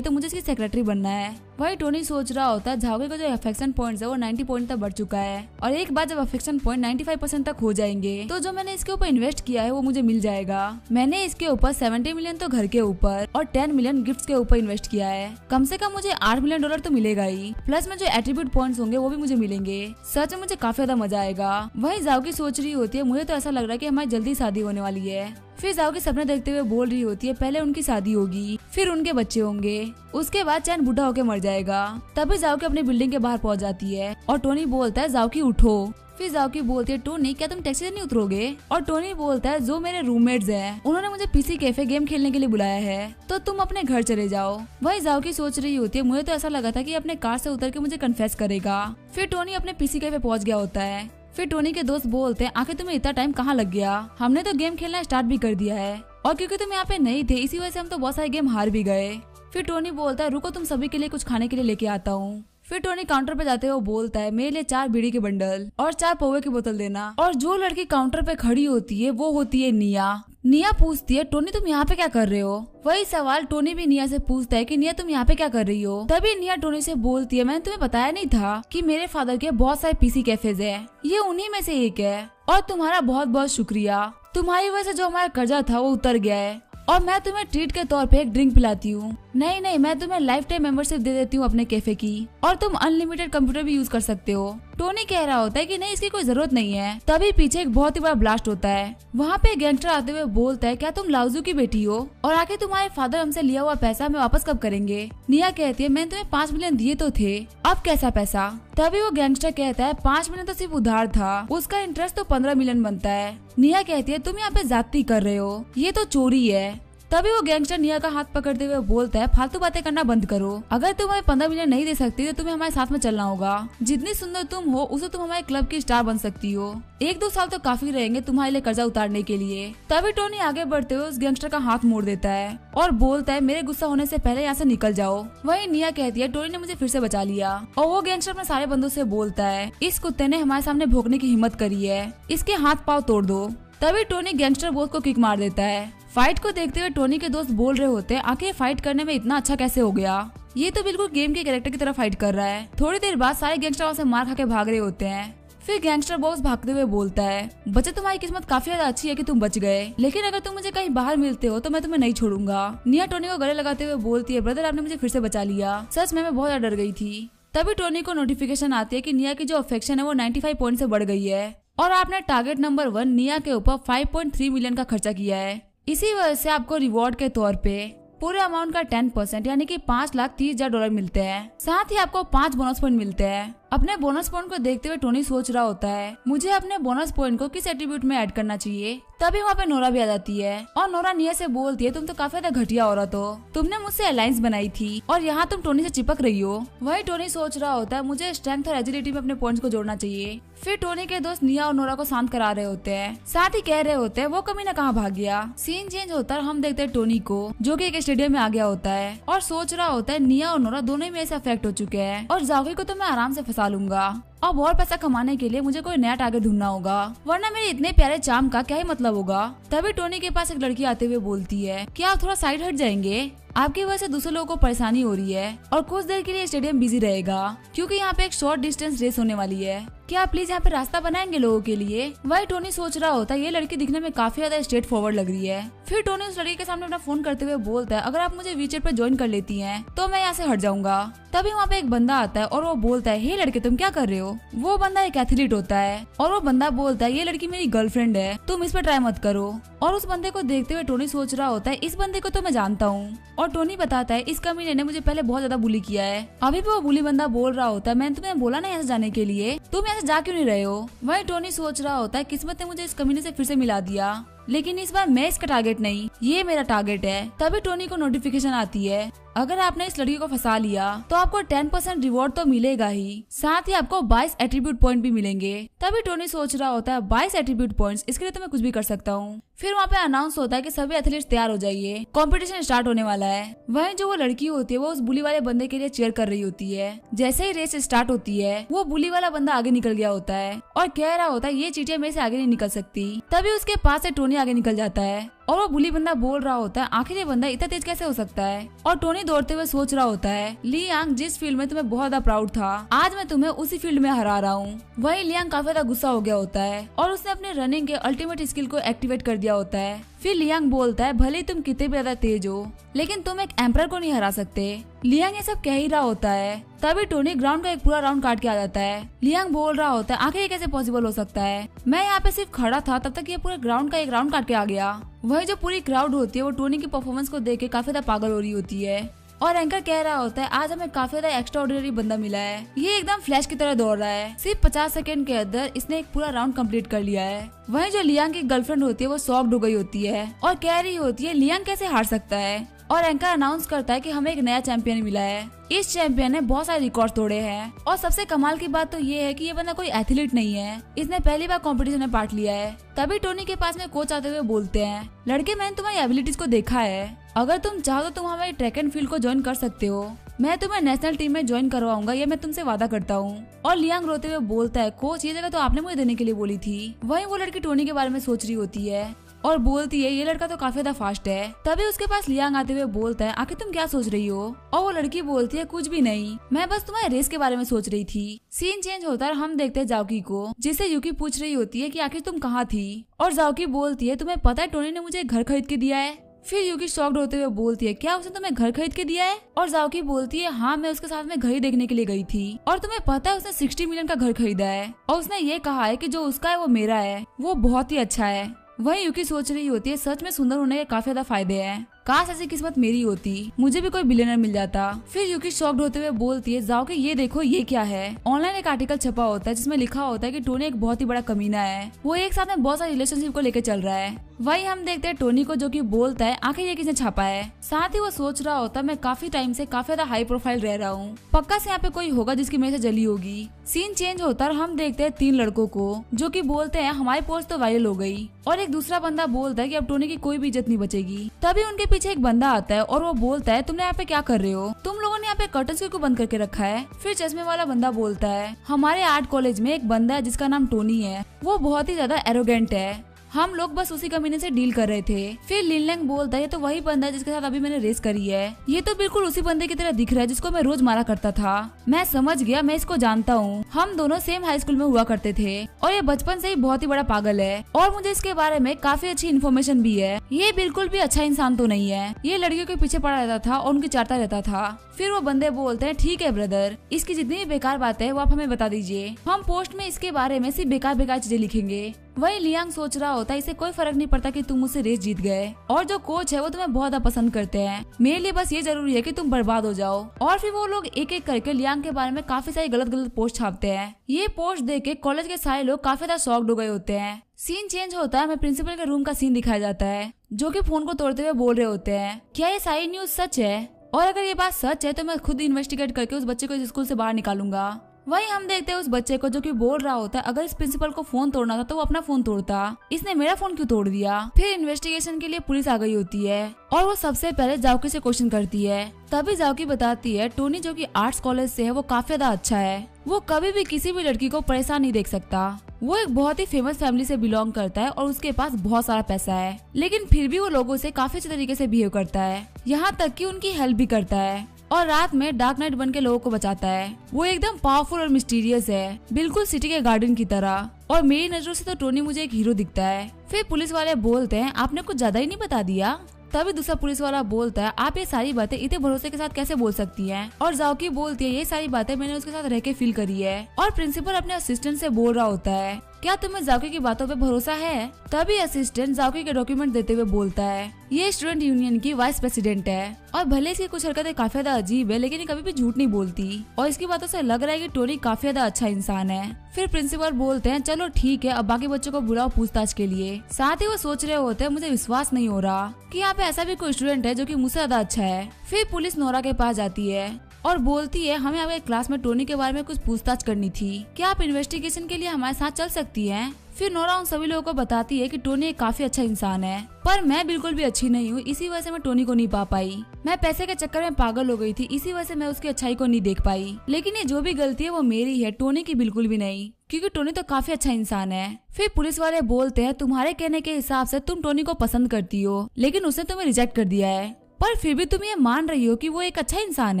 तो मुझे इसकी सेक्रेटरी बनना है। वही टोनी सोच रहा होता है झाओगे का जो अफेक्शन पॉइंट है वो 90 पॉइंट तक बढ़ चुका है और एक बार जब अफेक्शन पॉइंट 95% तक हो जाएंगे तो जो मैंने इसके ऊपर इन्वेस्ट किया है वो मुझे मिल जाएगा। मैंने इसके ऊपर 70 मिलियन तो घर के ऊपर और 10 मिलियन गिफ्ट्स के ऊपर इन्वेस्ट किया है, कम से कम मुझे $8 मिलियन तो मिलेगा ही, प्लस में जो एट्रीब्यूट पॉइंट्स होंगे वो भी मुझे मिलेंगे। सच में मुझे काफी ज्यादा मजा आएगा। वही जाओगी सोच रही होती है मुझे तो ऐसा लग रहा है कि हमारी जल्दी शादी होने वाली है। फिर जाओगी सपने देखते हुए बोल रही होती है पहले उनकी शादी होगी, फिर उनके बच्चे होंगे, उसके बाद चैन बूढ़ा होकर मर जाएगा। तभी जाओगी अपनी बिल्डिंग के बाहर पहुंच जाती है और टोनी बोलता है जाओगी उठो। फिर जाओकी बोलती है टोनी क्या तुम टैक्सी से नहीं उतरोगे, और टोनी बोलता है जो मेरे रूममेट्स हैं उन्होंने मुझे पीसी कैफे गेम खेलने के लिए बुलाया है तो तुम अपने घर चले जाओ। वही जाओकी सोच रही होती है मुझे तो ऐसा लगा था कि अपने कार से उतर के मुझे कन्फेस करेगा। फिर टोनी अपने पीसी कैफे पहुंच गया होता है। फिर टोनी के दोस्त बोलते हैं आखिर तुम्हें इतना टाइम कहाँ लग गया, हमने तो गेम खेलना स्टार्ट भी कर दिया है और क्योंकि तुम यहाँ पे नहीं थे इसी वजह से हम तो बहुत सारे गेम हार भी गए। फिर टोनी बोलता है रुको तुम सभी के लिए कुछ खाने के लिए लेके आता हूँ। फिर टोनी काउंटर पे जाते हुए बोलता है मेरे लिए 4 बीड़ी के बंडल और 4 पोहे की बोतल देना। और जो लड़की काउंटर पे खड़ी होती है वो होती है निया। निया पूछती है टोनी तुम यहाँ पे क्या कर रहे हो। वही सवाल टोनी भी निया से पूछता है कि निया तुम यहाँ पे क्या कर रही हो। तभी निया टोनी से बोलती है मैंने तुम्हें बताया नहीं था कि मेरे फादर के बहुत सारे पीसी कैफेज है, ये उन्हीं में से एक है और तुम्हारा बहुत बहुत शुक्रिया, तुम्हारी वजह से जो हमारा कर्जा था वो उतर गया है और मैं तुम्हें ट्रीट के तौर पे एक ड्रिंक पिलाती हूँ। नहीं मैं तुम्हें लाइफ टाइम मेंबरशिप दे देती हूँ अपने कैफे की और तुम अनलिमिटेड कंप्यूटर भी यूज कर सकते हो। टोनी कह रहा होता है कि नहीं इसकी कोई जरूरत नहीं है। तभी पीछे एक बहुत ही बड़ा ब्लास्ट होता है। वहाँ पे गैंगस्टर आते हुए बोलता है क्या तुम लाउजू की बेटी हो और आखिर तुम्हारे फादर हमसे लिया हुआ पैसा हमें वापस कब करेंगे। निया कहती है मैंने तुम्हें 5 मिलियन दिए तो थे, अब कैसा पैसा। तभी वो गैंगस्टर कहता है 5 मिलियन तो सिर्फ उधार था, उसका इंटरेस्ट तो 15 मिलियन बनता है। निया कहती है तुम यहाँ पे ज्यादती कर रहे हो, ये तो चोरी है। तभी वो गैंगस्टर निया का हाथ पकड़ते हुए बोलता है फालतू बातें करना बंद करो, अगर तुम हमें 15 मिलियन नहीं दे सकती तो तुम्हें हमारे साथ में चलना होगा। जितनी सुंदर तुम हो उससे तुम हमारे क्लब की स्टार बन सकती हो, 1-2 साल तो काफी रहेंगे तुम्हारे लिए कर्जा उतारने के लिए। तभी टोनी आगे बढ़ते हुए उस गैंगस्टर का हाथ मोड़ देता है और बोलता है मेरे गुस्सा होने से पहले यहाँ से निकल जाओ। वही निया कहती है टोनी ने मुझे फिर से बचा लिया और वो गैंगस्टर अपने सारे बंदों से बोलता है इस कुत्ते ने हमारे सामने भोंकने की हिम्मत करी है, इसके हाथ पाँव तोड़ दो। तभी टोनी गैंगस्टर बॉस को किक मार देता है। फाइट को देखते हुए टोनी के दोस्त बोल रहे होते हैं आखिर फाइट करने में इतना अच्छा कैसे हो गया, ये तो बिल्कुल गेम के कैरेक्टर की तरह फाइट कर रहा है। थोड़ी देर बाद सारे गैंगस्टर वहाँ से मार खा के भाग रहे होते हैं। फिर गैंगस्टर बॉस भागते हुए बोलता है बच्चे तुम्हारी किस्मत काफी ज्यादा अच्छी है कि तुम बच गए, लेकिन अगर तुम मुझे कहीं बाहर मिलते हो तो मैं तुम्हें नहीं छोड़ूंगा। निया टोनी को गले लगाते हुए बोलती है ब्रदर आपने मुझे फिर से बचा लिया, सच में मैं बहुत ज्यादा डर गई थी। तभी टोनी को नोटिफिकेशन आती है कि निया की जो अफेक्शन है वो 95 पॉइंट से बढ़ गई है और आपने टारगेट नंबर 1 निया के ऊपर 5.3 मिलियन का खर्चा किया है। इसी वजह से आपको रिवॉर्ड के तौर पे पूरे अमाउंट का 10% यानी कि $5,30,000 मिलते हैं। साथ ही आपको 5 बोनस पॉइंट मिलते हैं। अपने बोनस पॉइंट को देखते हुए टोनी सोच रहा होता है मुझे अपने बोनस पॉइंट को किस एट्रीब्यूट में ऐड करना चाहिए। तभी वहाँ पे नोरा भी आ जाती है और नोरा निया से बोलती है तुम तो काफी ज्यादा घटिया औरत हो, तुमने मुझसे अलायंस बनाई थी और यहाँ तुम टोनी से चिपक रही हो। वही टोनी सोच रहा होता है मुझे स्ट्रेंथ और एजिलिटी में अपने पॉइंट्स को जोड़ना चाहिए। फिर टोनी के दोस्त निया और नोरा को शांत करा रहे होते हैं, साथ ही कह रहे होते हैं वो कमीना कहाँ भाग गया। सीन चेंज होता है, हम देखते हैं टोनी को जो कि एक स्टेडियम में आ गया होता है और सोच रहा होता है निया और नोरा दोनों में ऐसे अफेक्ट हो चुके हैं और जाओगी को तो मैं आराम से फंसा लूंगा। अब और पैसा कमाने के लिए मुझे कोई नया टारगेट ढूंढना होगा, वरना मेरे इतने प्यारे चार्म का क्या ही मतलब होगा। तभी टोनी के पास एक लड़की आते हुए बोलती है क्या आप थोड़ा साइड हट जाएंगे, आपकी वजह से दूसरे लोगों को परेशानी हो रही है और कुछ देर के लिए स्टेडियम बिजी रहेगा क्योंकि यहाँ पे एक शॉर्ट डिस्टेंस रेस होने वाली है, क्या आप प्लीज यहाँ पे रास्ता बनाएंगे लोगों के लिए। वही टोनी सोच रहा होता है ये लड़की दिखने में काफी ज्यादा स्ट्रेट फॉरवर्ड लग रही है। फिर टोनी उस लड़की के सामने अपना फोन करते हुए बोलता है अगर आप मुझे वीचेट पे ज्वाइन कर लेती हैं तो मैं यहाँ से हट जाऊंगा। तभी वहाँ पे एक बंदा आता है और वो बोलता है हे लड़के तुम क्या कर रहे हो। वो बंदा एक एथलीट होता है और वो बंदा बोलता है ये लड़की मेरी गर्लफ्रेंड है, तुम इस पर ट्राई मत करो। और उस बंदे को देखते हुए टोनी सोच रहा होता है इस बंदे को तो मैं जानता हूँ। और टोनी बताता है इस कमीने ने मुझे पहले बहुत ज्यादा बुली किया है। अभी भी वो बुली बंदा बोल रहा होता है मैंने तुम्हें बोला ना यहाँ से जाने के लिए, तुम यहाँ से जा क्यों नहीं रहे हो। वही टोनी सोच रहा होता है किस्मत ने मुझे इस कमीने से फिर से मिला दिया, लेकिन इस बार मैं इसका टारगेट नहीं, ये मेरा टारगेट है। तभी टोनी को नोटिफिकेशन आती है अगर आपने इस लड़की को फंसा लिया तो आपको 10% रिवॉर्ड तो मिलेगा ही, साथ ही आपको 22 एट्रीब्यूट पॉइंट भी मिलेंगे। तभी टोनी सोच रहा होता है 22 एट्रीब्यूट पॉइंट्स, इसके लिए तो मैं कुछ भी कर सकता हूँ। फिर वहाँ पे अनाउंस होता है कि सभी एथलीट्स तैयार हो जाइए, कंपटीशन स्टार्ट होने वाला है। वहीं जो वो लड़की होती है वो उस बुली वाले बंदे के लिए चीयर कर रही होती है। जैसे ही रेस स्टार्ट होती है वो बुली वाला बंदा आगे निकल गया होता है और कह रहा होता है ये चीटियां मेरे से आगे नहीं निकल सकती। तभी उसके पास से टोनी आगे निकल जाता है और वो बुली बंदा बोल रहा होता है आखिर ये बंदा इतना तेज कैसे हो सकता है। और टोनी दौड़ते हुए सोच रहा होता है लियांग जिस फील्ड में तुम्हें बहुत ज्यादा प्राउड था आज मैं तुम्हें उसी फील्ड में हरा रहा हूँ। वही लियांग काफी ज्यादा गुस्सा हो गया होता है और उसने अपने रनिंग के अल्टीमेट स्किल को एक्टिवेट कर दिया होता है। फिर लियांग बोलता है भले ही तुम कितने भी ज्यादा तेज हो लेकिन तुम एक एम्परर को नहीं हरा सकते। लियांग ये सब कह ही रहा होता है तभी टोनी ग्राउंड का एक पूरा राउंड काट के आ जाता है। लियांग बोल रहा होता है आखिर ये कैसे पॉसिबल हो सकता है, मैं यहाँ पे सिर्फ खड़ा था तब तक ये पूरे ग्राउंड का एक राउंड काट के आ गया। वही जो पूरी क्राउड होती है वो टोनी की परफॉर्मेंस को देख के काफी ज्यादा पागल हो रही होती है और एंकर कह रहा होता है आज हमें काफी ज्यादा एक्स्ट्रा ऑर्डिनरी बंदा मिला है, ये एकदम फ्लैश की तरह दौड़ रहा है, सिर्फ 50 सेकंड के अंदर इसने एक पूरा राउंड कंप्लीट कर लिया है। वहीं जो लियांग की गर्लफ्रेंड होती है वो शॉक्ड हो गई होती है और कह रही होती है लियांग कैसे हार सकता है। और एंकर अनाउंस करता है कि हमें एक नया चैंपियन मिला है, इस चैंपियन ने बहुत सारे रिकॉर्ड तोड़े हैं और सबसे कमाल की बात तो ये है कि ये बंदा कोई एथलीट नहीं है, इसने पहली बार कंपटीशन में पार्ट लिया है। तभी टोनी के पास में कोच आते हुए बोलते हैं लड़के मैंने तुम्हारी एबिलिटीज को देखा है, अगर तुम चाहो तो तुम हमारी ट्रैक एंड फील्ड को ज्वाइन कर सकते हो, मैं तुम्हें नेशनल टीम में ज्वाइन करवाऊंगा, ये मैं तुमसे वादा करता हूँ। और लियांग रोते हुए बोलता है कोच ये जगह तो आपने मुझे देने के लिए बोली थी। वहीं वो लड़की टोनी के बारे में सोच रही होती है और बोलती है ये लड़का तो काफी ज्यादा फास्ट है। तभी उसके पास लियांग आते हुए बोलता है आखिर तुम क्या सोच रही हो। और वो लड़की बोलती है कुछ भी नहीं, मैं बस तुम्हारे रेस के बारे में सोच रही थी। सीन चेंज होता है, हम देखते हैं जाओकी को जिससे यूकी पूछ रही होती है कि आखिर तुम कहाँ थी और जाओकी बोलती है तुम्हें पता है टोनी ने मुझे एक घर खरीद के दिया है। फिर यूकी शॉक्ड होते हुए बोलती है क्या उसने तुम्हें घर खरीद के दिया है। और जाओकी बोलती है हाँ मैं उसके साथ में घर ही देखने के लिए गई थी और तुम्हें पता है उसने 60 मिलियन का घर खरीदा है और उसने ये कहा है कि जो उसका है वो मेरा है, वो बहुत ही अच्छा है। वही यूकी सोच रही होती है सच में सुंदर होने के काफी ज्यादा फायदे हैं, काश ऐसी किस्मत मेरी होती, मुझे भी कोई बिलियनर मिल जाता। फिर यूकी शॉक्ड होते हुए बोलती है जाओ कि ये देखो ये क्या है। ऑनलाइन एक आर्टिकल छपा होता है जिसमें लिखा होता है कि टोनी एक बहुत ही बड़ा कमीना है, वो एक साथ में बहुत सारे रिलेशनशिप को लेकर चल रहा है। वही हम देखते हैं टोनी को जो कि बोलता है आखिर ये किसने छापा है। साथ ही वो सोच रहा होता है मैं काफी टाइम से काफी ज्यादा हाई प्रोफाइल रह रहा हूँ, पक्का से यहाँ पे कोई होगा जिसकी मेरे से जली होगी। सीन चेंज होता है, हम देखते हैं 3 लड़कों को जो कि बोलते हैं हमारी पोस्ट तो वायरल हो गई और एक दूसरा बंदा बोलता है कि अब टोनी की कोई भी इज्जत नहीं बचेगी। तभी उनके पीछे एक बंदा आता है और वो बोलता है तुमने यहाँ पे क्या कर रहे हो, तुम लोगों ने यहाँ पे कर्टन्स क्यों बंद करके रखा है। फिर चश्मे वाला बंदा बोलता है हमारे आर्ट कॉलेज में एक बंदा है जिसका नाम टोनी है, वो बहुत ही ज्यादा एरोगेंट है, हम लोग बस उसी कमीने से डील कर रहे थे। फिर लिनलैंग बोलता है ये तो वही बंदा है जिसके साथ अभी मैंने रेस करी है, ये तो बिल्कुल उसी बंदे की तरह दिख रहा है जिसको मैं रोज मारा करता था, मैं समझ गया, मैं इसको जानता हूँ, हम दोनों सेम हाई स्कूल में हुआ करते थे और ये बचपन से ही बहुत ही बड़ा पागल है और मुझे इसके बारे में काफी अच्छी इन्फॉर्मेशन भी है, ये बिल्कुल भी अच्छा इंसान तो नहीं है, ये लड़कियों के पीछे पड़ा रहता था और उनकी चाटता रहता था। फिर वो बंदे बोलते हैं ठीक है ब्रदर, इसकी जितनी भी बेकार बातें हैं वो आप हमें बता दीजिए, हम पोस्ट में इसके बारे में सिर्फ बेकार बेकार चीजें लिखेंगे। वही लियांग सोच रहा होता है इसे कोई फर्क नहीं पड़ता कि तुम मुझसे रेस जीत गए, और जो कोच है वो तुम्हें बहुत ज्यादा पसंद करते हैं, मेरे लिए बस ये जरूरी है कि तुम बर्बाद हो जाओ। और फिर वो लोग एक एक करके लियांग के बारे में काफी सारी गलत गलत पोस्ट छापते हैं। ये पोस्ट देख के कॉलेज के सारे लोग काफी ज्यादा शॉक्ड हो गए होते हैं। सीन चेंज होता है, हमें प्रिंसिपल के रूम का सीन दिखाया जाता है जो कि फोन को तोड़ते हुए बोल रहे होते हैं, क्या ये सारी न्यूज सच है? और अगर ये बात सच है तो मैं खुद इन्वेस्टिगेट करके उस बच्चे को इस स्कूल से बाहर निकालूंगा। वहीं हम देखते हैं उस बच्चे को जो कि बोल रहा होता है अगर इस प्रिंसिपल को फोन तोड़ना था तो वो अपना फोन तोड़ता, इसने मेरा फोन क्यों तोड़ दिया। फिर इन्वेस्टिगेशन के लिए पुलिस आ गई होती है और वो सबसे पहले जाओकी से क्वेश्चन करती है। तभी जाओकी बताती है टोनी जो कि आर्ट्स कॉलेज से है वो काफी ज्यादा अच्छा है, वो कभी भी किसी भी लड़की को परेशान नहीं देख सकता। वो एक बहुत ही फेमस फैमिली से बिलोंग करता है और उसके पास बहुत सारा पैसा है, लेकिन फिर भी वो लोगों से काफी अच्छे तरीके से बिहेव करता है, यहाँ तक कि उनकी हेल्प भी करता है और रात में डार्क नाइट बन के लोगों को बचाता है। वो एकदम पावरफुल और मिस्टीरियस है, बिल्कुल सिटी के गार्डन की तरह, और मेरी नजरों से तो टोनी मुझे एक हीरो दिखता है। फिर पुलिस वाले बोलते हैं आपने कुछ ज्यादा ही नहीं बता दिया। तभी दूसरा पुलिस वाला बोलता है आप ये सारी बातें इतने भरोसे के साथ कैसे बोल सकती हैं? और जाओकी बोलती है ये सारी बातें मैंने उसके साथ रह के फील करी है। और प्रिंसिपल अपने असिस्टेंट से बोल रहा होता है क्या तुम्हें जाओकी की बातों पे भरोसा है? तभी असिस्टेंट जाओकी के डॉक्यूमेंट देते हुए बोलता है ये स्टूडेंट यूनियन की वाइस प्रेसिडेंट है और भले इसकी कुछ हरकतें काफी ज्यादा अजीब है, लेकिन ये कभी भी झूठ नहीं बोलती और इसकी बातों से लग रहा है कि टोनी काफी ज्यादा अच्छा इंसान है। फिर प्रिंसिपल बोलते हैं चलो ठीक है अब बाकी बच्चों को बुलाओ पूछताछ के लिए। साथ ही वो सोच रहे होते हैं मुझे विश्वास नहीं हो रहा कि यहाँ पे ऐसा भी कोई स्टूडेंट है जो कि मुझसे ज्यादा अच्छा है। फिर पुलिस नोरा के पास जाती है और बोलती है हमें आपके क्लास में टोनी के बारे में कुछ पूछताछ करनी थी, क्या आप इन्वेस्टिगेशन के लिए हमारे साथ चल सकती हैं? फिर नोरा उन सभी लोगों को बताती है कि टोनी एक काफी अच्छा इंसान है, पर मैं बिल्कुल भी अच्छी नहीं हूँ, इसी वजह से मैं टोनी को नहीं पा पाई। मैं पैसे के चक्कर में पागल हो गई थी, इसी वजह से मैं उसकी अच्छाई को नहीं देख पाई। लेकिन ये जो भी गलती है वो मेरी है, टोनी की बिल्कुल भी नहीं, क्योंकि टोनी तो काफी अच्छा इंसान है। फिर पुलिस वाले बोलते हैं तुम्हारे कहने के हिसाब से तुम टोनी को पसंद करती हो, लेकिन उसने तुम्हें रिजेक्ट कर दिया है, पर फिर भी तुम ये मान रही हो कि वो एक अच्छा इंसान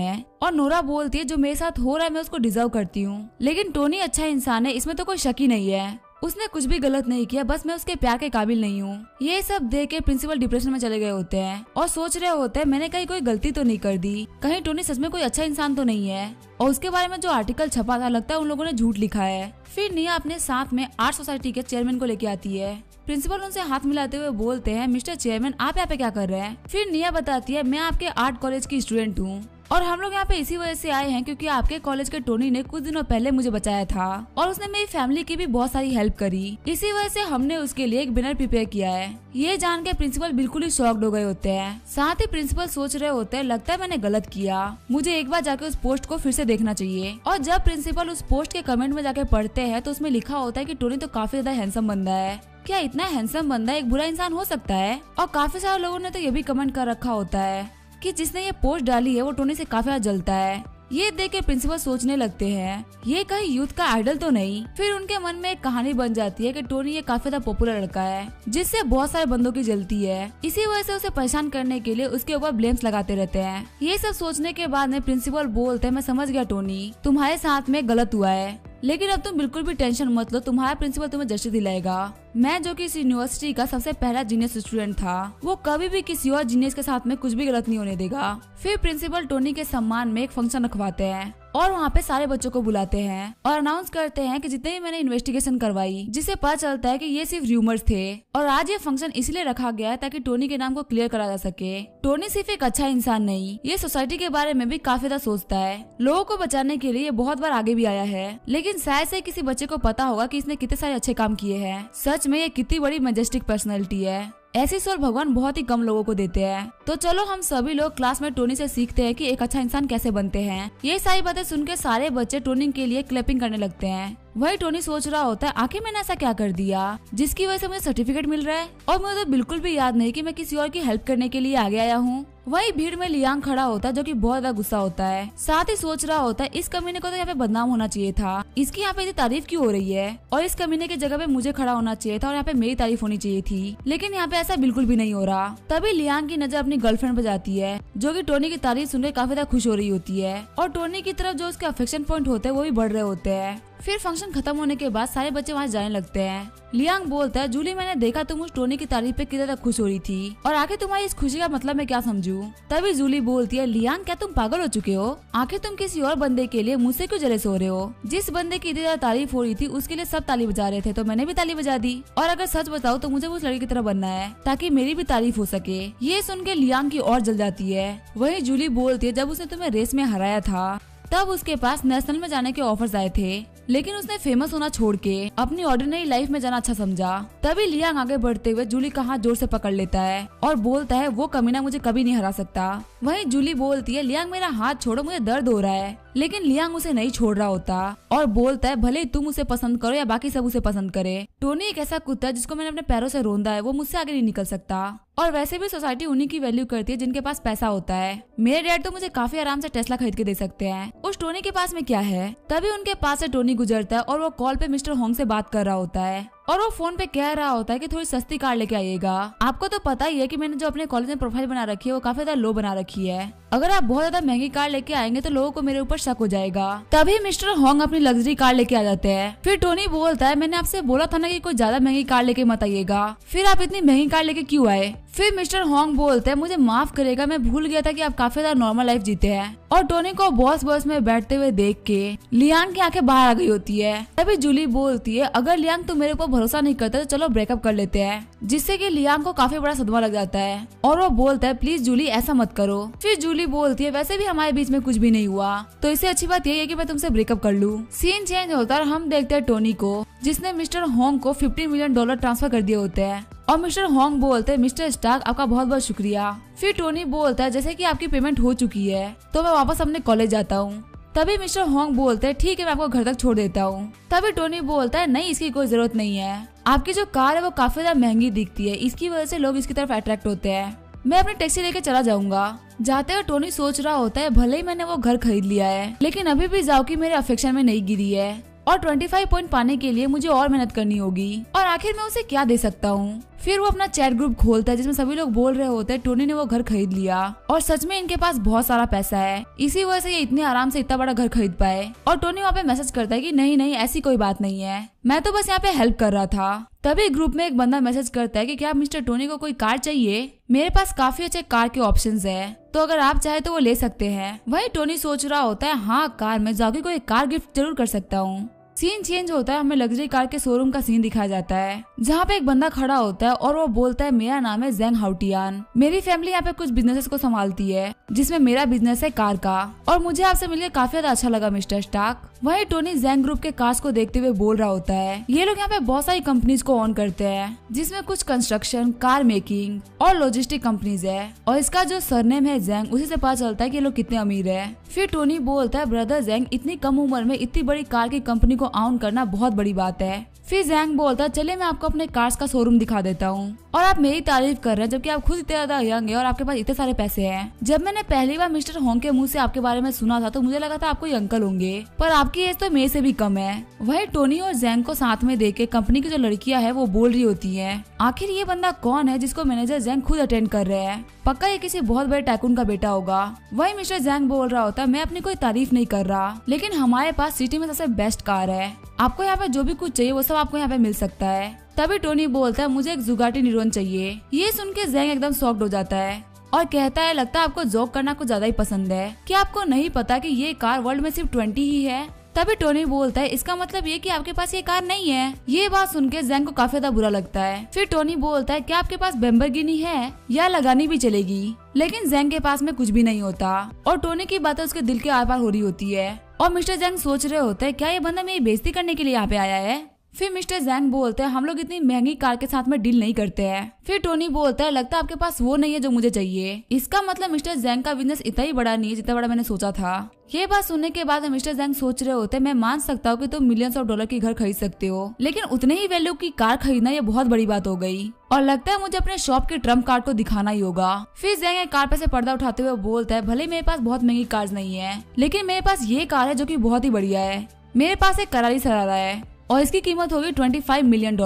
है। और नोरा बोलती है जो मेरे साथ हो रहा है मैं उसको डिजर्व करती हूँ, लेकिन टोनी अच्छा इंसान है, इसमें तो कोई शक ही नहीं है, उसने कुछ भी गलत नहीं किया, बस मैं उसके प्यार के काबिल नहीं हूँ। ये सब देख के प्रिंसिपल डिप्रेशन में चले गए होते हैं और सोच रहे होते हैं मैंने कहीं कोई गलती तो नहीं कर दी, कहीं टोनी सच में कोई अच्छा इंसान तो नहीं है, और उसके बारे में जो आर्टिकल छपा था लगता है उन लोगों ने झूठ लिखा है। फिर निया अपने साथ में आर्ट सोसाइटी के चेयरमैन को लेके आती है। प्रिंसिपल उनसे हाथ मिलाते हुए बोलते हैं मिस्टर चेयरमैन आप यहाँ पे क्या कर रहे हैं? फिर निया बताती है मैं आपके आर्ट कॉलेज की स्टूडेंट हूँ और हम लोग यहाँ पे इसी वजह से आए हैं क्योंकि आपके कॉलेज के टोनी ने कुछ दिनों पहले मुझे बचाया था और उसने मेरी फैमिली की भी बहुत सारी हेल्प करी, इसी वजह से हमने उसके लिए एक बैनर प्रिपेयर किया है। ये जान के प्रिंसिपल बिल्कुल ही शॉक्ड हो गए होते हैं। साथ ही प्रिंसिपल सोच रहे होते हैं लगता है मैंने गलत किया, मुझे एक बार जाके उस पोस्ट को फिर से देखना चाहिए। और जब प्रिंसिपल उस पोस्ट के कमेंट में जाके पढ़ते हैं तो उसमें लिखा होता है कि टोनी तो काफी ज्यादा हैंडसम बंदा है, क्या इतना हैंडसम बंदा एक बुरा इंसान हो सकता है? और काफी सारे लोगों ने तो ये भी कमेंट कर रखा होता है कि जिसने ये पोस्ट डाली है वो टोनी से काफी ज्यादा जलता है। ये देख के प्रिंसिपल सोचने लगते हैं ये कहीं यूथ का आइडल तो नहीं। फिर उनके मन में एक कहानी बन जाती है कि टोनी ये काफी ज्यादा पॉपुलर लड़का है जिससे बहुत सारे बंदों की जलती है, इसी वजह से उसे परेशान करने के लिए उसके ऊपर ब्लेम्स लगाते रहते हैं। ये सब सोचने के बाद में प्रिंसिपल बोलते हैं मैं समझ गया टोनी तुम्हारे साथ में गलत हुआ है, लेकिन अब तुम बिल्कुल भी टेंशन मत लो, तुम्हारा प्रिंसिपल तुम्हें जस्टिस दिलाएगा। मैं जो कि इस यूनिवर्सिटी का सबसे पहला जीनियस स्टूडेंट था, वो कभी भी किसी और जीनियस के साथ में कुछ भी गलत नहीं होने देगा। फिर प्रिंसिपल टोनी के सम्मान में एक फंक्शन रखवाते हैं और वहाँ पे सारे बच्चों को बुलाते हैं और अनाउंस करते हैं कि जितने भी मैंने इन्वेस्टिगेशन करवाई, जिससे पता चलता है कि ये सिर्फ रूमर्स थे और आज ये फंक्शन इसलिए रखा गया है ताकि टोनी के नाम को क्लियर करा जा सके। टोनी सिर्फ एक अच्छा इंसान नहीं, ये सोसाइटी के बारे में भी काफी ज्यादा सोचता है, लोगों को बचाने के लिए ये बहुत बार आगे भी आया है, लेकिन शायद से किसी बच्चे को पता होगा कि इसने कितने सारे अच्छे काम किए हैं। सच में ये कितनी बड़ी मैजेस्टिक पर्सनैलिटी है, ऐसी सोल भगवान बहुत ही कम लोगों को देते हैं। तो चलो हम सभी लोग क्लास में टोनी से सीखते हैं कि एक अच्छा इंसान कैसे बनते हैं। ये सारी बातें सुन के सारे बच्चे टोनी के लिए क्लैपिंग करने लगते हैं। वही टोनी सोच रहा होता है आखिर मैंने ऐसा क्या कर दिया जिसकी वजह से मुझे सर्टिफिकेट मिल रहा है और मुझे तो बिल्कुल भी याद नहीं कि मैं किसी और की हेल्प करने के लिए आगे आया हूँ। वही भीड़ में लियांग खड़ा होता है जो कि बहुत ज्यादा गुस्सा होता है, साथ ही सोच रहा होता है इस कमीने को तो यहाँ पे बदनाम होना चाहिए था, इसकी यहाँ पे इतनी तारीफ क्यों हो रही है और इस कमीने की जगह पे मुझे खड़ा होना चाहिए था और यहाँ पे मेरी तारीफ होनी चाहिए थी, लेकिन यहाँ पे ऐसा बिल्कुल भी नहीं हो रहा। तभी लियांग की नजर अपनी गर्लफ्रेंड पे जाती है जो कि टोनी की तारीफ सुनकर काफी ज्यादा खुश हो रही होती है और टोनी की तरफ जो उसके अफेक्शन पॉइंट होते हैं वो भी बढ़ रहे होते हैं। फिर फंक्शन खत्म होने के बाद सारे बच्चे वहाँ जाने लगते हैं। लियांग बोलता है, जूली मैंने देखा तुम उस टोनी की तारीफ पे कितने तक खुश हो रही थी और आखिर तुम्हारी इस खुशी का मतलब मैं क्या समझूं। तभी जूली बोलती है, लियांग क्या तुम पागल हो चुके हो? आखिर तुम किसी और बंदे के लिए मुझसे क्यों जलेस हो रहे हो? जिस बंदे की इतनी ज्यादा तारीफ हो रही थी उसके लिए सब ताली बजा रहे थे तो मैंने भी ताली बजा दी। और अगर सच बताओ तो मुझे उस लड़की की तरह बनना है ताकि मेरी भी तारीफ हो सके। ये सुन के लियांग की और जल जाती है। वही जूली बोलती है, जब उसने तुम्हें रेस में हराया था तब उसके पास नेशनल में जाने के ऑफर्स आए थे, लेकिन उसने फेमस होना छोड़ के अपनी ऑर्डिनरी लाइफ में जाना अच्छा समझा। तभी लियांग आगे बढ़ते हुए जूली का हाथ जोर से पकड़ लेता है और बोलता है, वो कमीना मुझे कभी नहीं हरा सकता। वहीं जूली बोलती है, लियांग मेरा हाथ छोड़ो, मुझे दर्द हो रहा है। लेकिन लियांग उसे नहीं छोड़ रहा होता और बोलता है, भले तुम उसे पसंद करो या बाकी सब उसे पसंद करे, टोनी एक ऐसा कुत्ता है जिसको मैंने अपने पैरों से रोंदा है, वो मुझसे आगे नहीं निकल सकता। और वैसे भी सोसाइटी उन्हीं की वैल्यू करती है जिनके पास पैसा होता है। मेरे डैड तो मुझे काफी आराम से टेस्ला खरीद के दे सकते हैं, उस टोनी के पास में क्या है? तभी उनके पास से टोनी गुजरता है और वो कॉल पे मिस्टर होंग से बात कर रहा होता है और वो फोन पे कह रहा होता है कि थोड़ी सस्ती कार लेके आइएगा। आपको तो पता ही है कि मैंने जो अपने कॉलेज में प्रोफाइल बना रखी है वो काफी ज्यादा लो बना रखी है। अगर आप बहुत ज्यादा महंगी कार लेके आएंगे तो लोगों को मेरे ऊपर शक हो जाएगा। तभी मिस्टर होंग अपनी लग्जरी कार लेके आ जाते हैं। फिर टोनी बोलता है, मैंने आपसे बोला था ना कि कोई ज्यादा महंगी कार लेके मत आइएगा, फिर आप इतनी महंगी कार लेके क्यों आए? फिर मिस्टर होंग बोलते हैं, मुझे माफ करेगा, मैं भूल गया था कि आप काफी ज्यादा नॉर्मल लाइफ जीते हैं। और टोनी को बॉस में बैठते हुए देख के लियांग की आंखें बाहर आ गई होती है। तभी जूली बोलती है, अगर लियांग तुम मेरे ऊपर भरोसा नहीं करता तो चलो ब्रेकअप कर लेते हैं, जिससे कि लियांग को काफी बड़ा सदमा लग जाता है और वो बोलता है, प्लीज जूली ऐसा मत करो। फिर जूली बोलती है, वैसे भी हमारे बीच में कुछ भी नहीं हुआ तो इससे अच्छी बात यही है कि मैं तुमसे ब्रेकअप कर लूं। सीन चेंज होता है और हम देखते हैं टोनी को, जिसने मिस्टर होंग को $50 मिलियन ट्रांसफर कर दिए होते हैं। और मिस्टर होंग बोलते हैं, मिस्टर स्टार्क आपका बहुत बहुत शुक्रिया। फिर टोनी बोलता है, जैसे कि आपकी पेमेंट हो चुकी है तो मैं वापस अपने कॉलेज जाता हूँ। तभी मिस्टर होंग बोलते हैं, ठीक है मैं आपको घर तक छोड़ देता हूँ। तभी टोनी बोलता है, नहीं इसकी कोई जरूरत नहीं है, आपकी जो कार है वो काफी ज्यादा महंगी दिखती है, इसकी वजह से लोग इसकी तरफ अट्रैक्ट होते हैं, मैं अपनी टैक्सी लेके चला जाऊंगा। जाते हुए टोनी सोच रहा होता है, भले ही मैंने वो घर खरीद लिया है लेकिन अभी भी जाओकी मेरे अफेक्शन में नहीं गिरी है और 25 पॉइंट पाने के लिए मुझे और मेहनत करनी होगी और आखिर मैं उसे क्या दे सकता हूँ। फिर वो अपना चैट ग्रुप खोलता है जिसमें सभी लोग बोल रहे होते हैं टोनी ने वो घर खरीद लिया और सच में इनके पास बहुत सारा पैसा है, इसी वजह से ये इतने आराम से इतना बड़ा घर खरीद पाए। और टोनी वहाँ पे मैसेज करता है कि नहीं नहीं ऐसी कोई बात नहीं है, मैं तो बस यहाँ पे हेल्प कर रहा था। तभी ग्रुप में एक बंदा मैसेज करता है कि क्या मिस्टर टोनी को कोई कार चाहिए? मेरे पास काफी अच्छे कार के ऑप्शंस है तो अगर आप चाहे तो वो ले सकते हैं। वही टोनी सोच रहा होता है, हाँ कार, मैं जाओकी को एक कार गिफ्ट जरूर कर सकता हूँ। सीन चेंज होता है, हमें लग्जरी कार के शोरूम का सीन दिखाया जाता है जहाँ पे एक बंदा खड़ा होता है और वो बोलता है, मेरा नाम है जेंग हाउटियान, मेरी फैमिली यहाँ पे कुछ बिजनेसेस को संभालती है जिसमें मेरा बिजनेस है कार का और मुझे आपसे मिलकर काफी ज्यादा अच्छा लगा मिस्टर स्टार्क। वहीं टोनी जेंग ग्रुप के कार्स को देखते हुए बोल रहा होता है, ये लोग यहाँ पे बहुत सारी कंपनीज को ऑन करते हैं जिसमें कुछ कंस्ट्रक्शन, कार मेकिंग और लॉजिस्टिक कंपनीज है और इसका जो सरनेम है जेंग, उसी से पता चलता है कि ये लोग कितने अमीर है। फिर टोनी बोलता है, ब्रदर जेंग, इतनी कम उम्र में इतनी बड़ी कार की कंपनी को ऑन करना बहुत बड़ी बात है। फिर जेंग बोलता है, चलिए मैं आपको अपने कार्स का शोरूम दिखा देता हूँ और आप मेरी तारीफ कर रहे हैं जबकि आप खुद इतने ज्यादा यंग है और आपके पास इतने सारे पैसे हैं। जब मैंने पहली बार मिस्टर होंग के मुंह से आपके बारे में सुना था तो मुझे लगा था आप कोई अंकल होंगे, पर आपकी एज तो मेरे से भी कम है। वही टोनी और जेंग को साथ में देख के कंपनी की जो लड़कियां हैं वो बोल रही होती है, आखिर ये बंदा कौन है जिसको मैनेजर जेंग खुद अटेंड कर रहे हैं, पक्का ये किसी बहुत बड़े टाइकून का बेटा होगा। वही मिस्टर जेंग बोल रहा होता है, मैं अपनी कोई तारीफ नहीं कर रहा लेकिन हमारे पास सिटी में सबसे बेस्ट कार है, आपको यहाँ पे जो भी कुछ चाहिए वो सब आपको यहाँ पे मिल सकता है। तभी टोनी बोलता है, मुझे एक जुगाटी निरोन चाहिए। ये सुन के जेंग एकदम शॉक्ड हो जाता है और कहता है, लगता है आपको जोक करना कुछ ज्यादा ही पसंद है, क्या आपको नहीं पता कि ये कार वर्ल्ड में सिर्फ 20 ही है? तभी टोनी बोलता है, इसका मतलब ये कि आपके पास ये कार नहीं है। ये बात सुन के जेंग को काफी ज्यादा बुरा लगता है। फिर टोनी बोलता है, क्या आपके पास बेम्बरगिनी है या लगानी भी चलेगी? लेकिन जेंग के पास में कुछ भी नहीं होता और टोनी की बातें उसके दिल के आर पार हो रही होती है और मिस्टर जेंग सोच रहे होते हैं, क्या ये बंदा मेरी बेइज्जती करने के लिए यहाँ पे आया है? फिर मिस्टर जेंग बोलते हैं, हम लोग इतनी महंगी कार के साथ में डील नहीं करते हैं। फिर टोनी बोलता है, लगता है आपके पास वो नहीं है जो मुझे चाहिए। इसका मतलब मिस्टर जेंग का बिजनेस इतना ही बड़ा नहीं है जितना बड़ा मैंने सोचा था। ये बात सुनने के बाद मिस्टर जेंग सोच रहे होते हैं, मैं मान सकता हूँ कि तुम मिलियंस ऑफ डॉलर की घर खरीद सकते हो लेकिन उतने ही वैल्यू की कार खरीदना ये बहुत बड़ी बात हो गई और लगता है मुझे अपने शॉप के ट्रम्प कार्ड को दिखाना ही होगा। फिर जेंग कार पे से पर्दा उठाते हुए बोलता है, भले मेरे पास बहुत महंगी कार नहीं है लेकिन मेरे पास ये कार है जो की बहुत ही बढ़िया है। मेरे पास एक करारी सरारा है और इसकी कीमत होगी $25 मिलियन।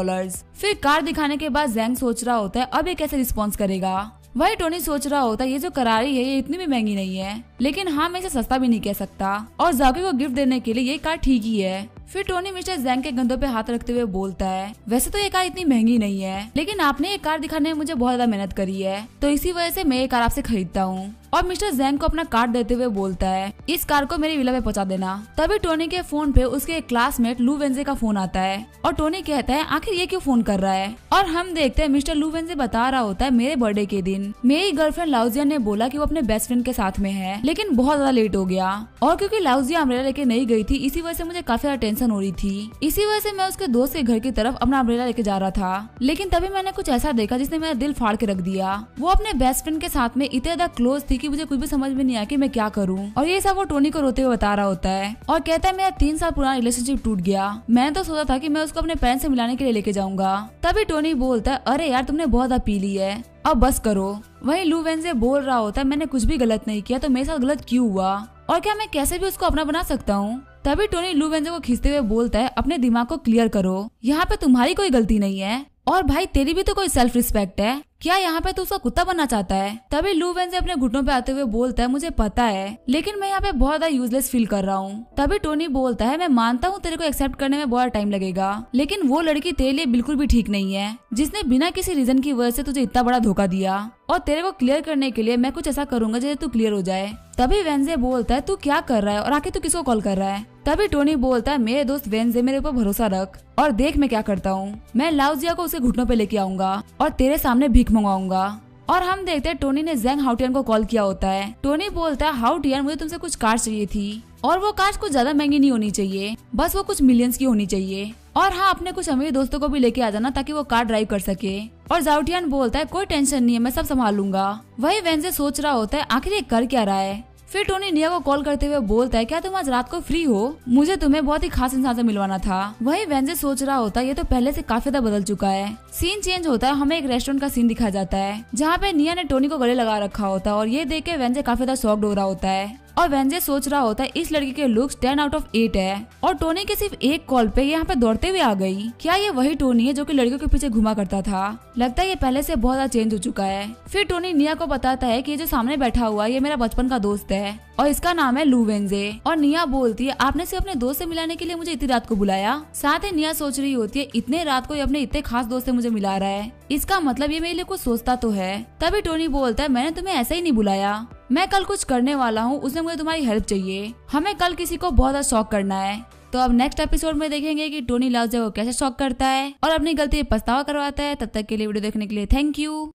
फिर कार दिखाने के बाद जेंग सोच रहा होता है, अब ये कैसे रिस्पॉन्स करेगा। वही टोनी सोच रहा होता है, ये जो करारी है ये इतनी भी महंगी नहीं है लेकिन हाँ मैं इसे सस्ता भी नहीं कह सकता और जाओकी को गिफ्ट देने के लिए ये कार ठीक ही है। फिर टोनी मिस्टर जैंग के कंधों पे हाथ रखते हुए बोलता है, वैसे तो ये कार इतनी महंगी नहीं है, लेकिन आपने ये कार दिखाने में मुझे बहुत ज्यादा मेहनत करी है, तो इसी वजह से मैं ये कार आपसे खरीदता हूँ। और मिस्टर जैंग को अपना कार्ड देते हुए बोलता है, इस कार को मेरी विला पे पहुंचा देना। तभी टोनी के फोन पे उसके एक क्लासमेट लू वेंजे का फोन आता है और टोनी कहता है, आखिर ये क्यों फोन कर रहा है। और हम देखते हैं मिस्टर लू वेंजे बता रहा होता है, मेरे बर्थडे के दिन मेरी गर्लफ्रेंड लाउजिया ने बोला कि वो अपने बेस्ट फ्रेंड के साथ में है, लेकिन बहुत ज्यादा लेट हो गया और क्योंकि लाउजिया अम्ब्रेला लेके नहीं गई थी, इसी वजह से मुझे काफी ज्यादा टेंशन हो रही थी। इसी वजह से मैं उसके दोस्त के घर की तरफ अपना अम्ब्रेला लेके जा रहा था, लेकिन तभी मैंने कुछ ऐसा देखा जिसने मेरा दिल फाड़ के रख दिया। वो अपने बेस्ट फ्रेंड के साथ में इतने ज्यादा क्लोज थी कि मुझे कुछ भी समझ में नहीं आया कि मैं क्या करूं। और ये सब वो टोनी को रोते हुए बता रहा होता है और कहता है, मेरा 3 साल पुराना रिलेशनशिप टूट गया, मैंने तो सोचा था कि मैं उसको अपने पेरेंट्स से मिलाने के लिए लेके जाऊंगा। तभी टोनी बोलता है, अरे यार तुमने बहुत ज्यादा पी ली है, अब बस करो। वहीं लू वेंजे बोल रहा होता है, मैंने कुछ भी गलत नहीं किया, तो मेरे साथ गलत क्यों हुआ और क्या मैं कैसे भी उसको अपना बना सकता हूँ। तभी टोनी लू वेंजे को खींचते हुए बोलता है, अपने दिमाग को क्लियर करो, यहाँ पे तुम्हारी कोई गलती नहीं है और भाई तेरी भी तो कोई सेल्फ रिस्पेक्ट है, क्या यहाँ पे तू उसका कुत्ता बनना चाहता है। तभी लू वेंजे अपने घुटनों पे आते हुए बोलता है, मुझे पता है, लेकिन मैं यहाँ पे बहुत ज्यादा यूजलेस फील कर रहा हूँ। तभी टोनी बोलता है, मैं मानता हूँ तेरे को एक्सेप्ट करने में बहुत टाइम लगेगा, लेकिन वो लड़की तेरे लिए बिल्कुल भी ठीक नहीं है, जिसने बिना किसी रीजन की वजह से तुझे इतना बड़ा धोखा दिया। और तेरे को क्लियर करने के लिए मैं कुछ ऐसा करूंगा जिससे तू क्लियर हो जाए। तभी वेंजे बोलता है, तू क्या कर रहा है और आखिर तू किसको कॉल कर रहा है। तभी टोनी बोलता है, मेरे दोस्त वेंजे, मेरे ऊपर भरोसा रख और देख मैं क्या करता हूँ। मैं लाउजिया को उसके घुटनों पे लेके आऊंगा और तेरे सामने भीख मंगाऊंगा। और हम देखते हैं टोनी ने जैंग हाउटियन को कॉल किया होता है। टोनी बोलता है, हाउटियन मुझे तुमसे कुछ कार चाहिए थी और वो कार कुछ ज्यादा महंगी नहीं होनी चाहिए, बस वो कुछ मिलियंस की होनी चाहिए। और हाँ, अपने कुछ अमीर दोस्तों को भी लेके आ जाना ताकि वो कार ड्राइव कर सके। और जाउटियन बोलता है, कोई टेंशन नहीं है, मैं सब संभाल लूंगा। वही वेंजे सोच रहा होता है, आखिर ये कर क्या रहा है। फिर टोनी निया को कॉल करते हुए बोलता है, क्या तुम आज रात को फ्री हो, मुझे तुम्हें बहुत ही खास इंसान से मिलवाना था। वही वेंजे सोच रहा होता है, ये तो पहले से काफी ज्यादा बदल चुका है। सीन चेंज होता है, हमें एक रेस्टोरेंट का सीन दिखाया जाता है जहाँ पे निया ने टोनी को गले लगा रखा होता है और ये देख के वेंजे काफी ज्यादा शॉक्ड हो रहा होता है। और वेंजे सोच रहा होता है, इस लड़की के लुक्स 10 आउट ऑफ 8 है और टोनी के सिर्फ एक कॉल पे यहाँ पे दौड़ते हुए आ गई। क्या ये वही टोनी है जो कि लड़कियों के पीछे घुमा करता था। लगता है ये पहले से बहुत ज्यादा चेंज हो चुका है। फिर टोनी निया को बताता है कि ये जो सामने बैठा हुआ है ये मेरा बचपन का दोस्त है और इसका नाम है लू वेंजे। और निया बोलती है, आपने सिर्फ अपने दोस्त से मिलाने के लिए मुझे इतनी रात को बुलाया। साथ ही निया सोच रही होती है, इतने रात को ये अपने इतने खास दोस्त से मुझे मिला रहा है, इसका मतलब ये मेरे लिए कुछ सोचता तो है। तभी टोनी बोलता है, मैंने तुम्हें ऐसे ही नहीं बुलाया, मैं कल कुछ करने वाला हूँ, उसने मुझे तुम्हारी हेल्प चाहिए, हमें कल किसी को बहुत ज्यादा शॉक करना है। तो अब नेक्स्ट एपिसोड में देखेंगे कि टोनी लाउजिया को कैसे शॉक करता है और अपनी गलती पछतावा करवाता है। तब तक के लिए वीडियो देखने के लिए थैंक यू।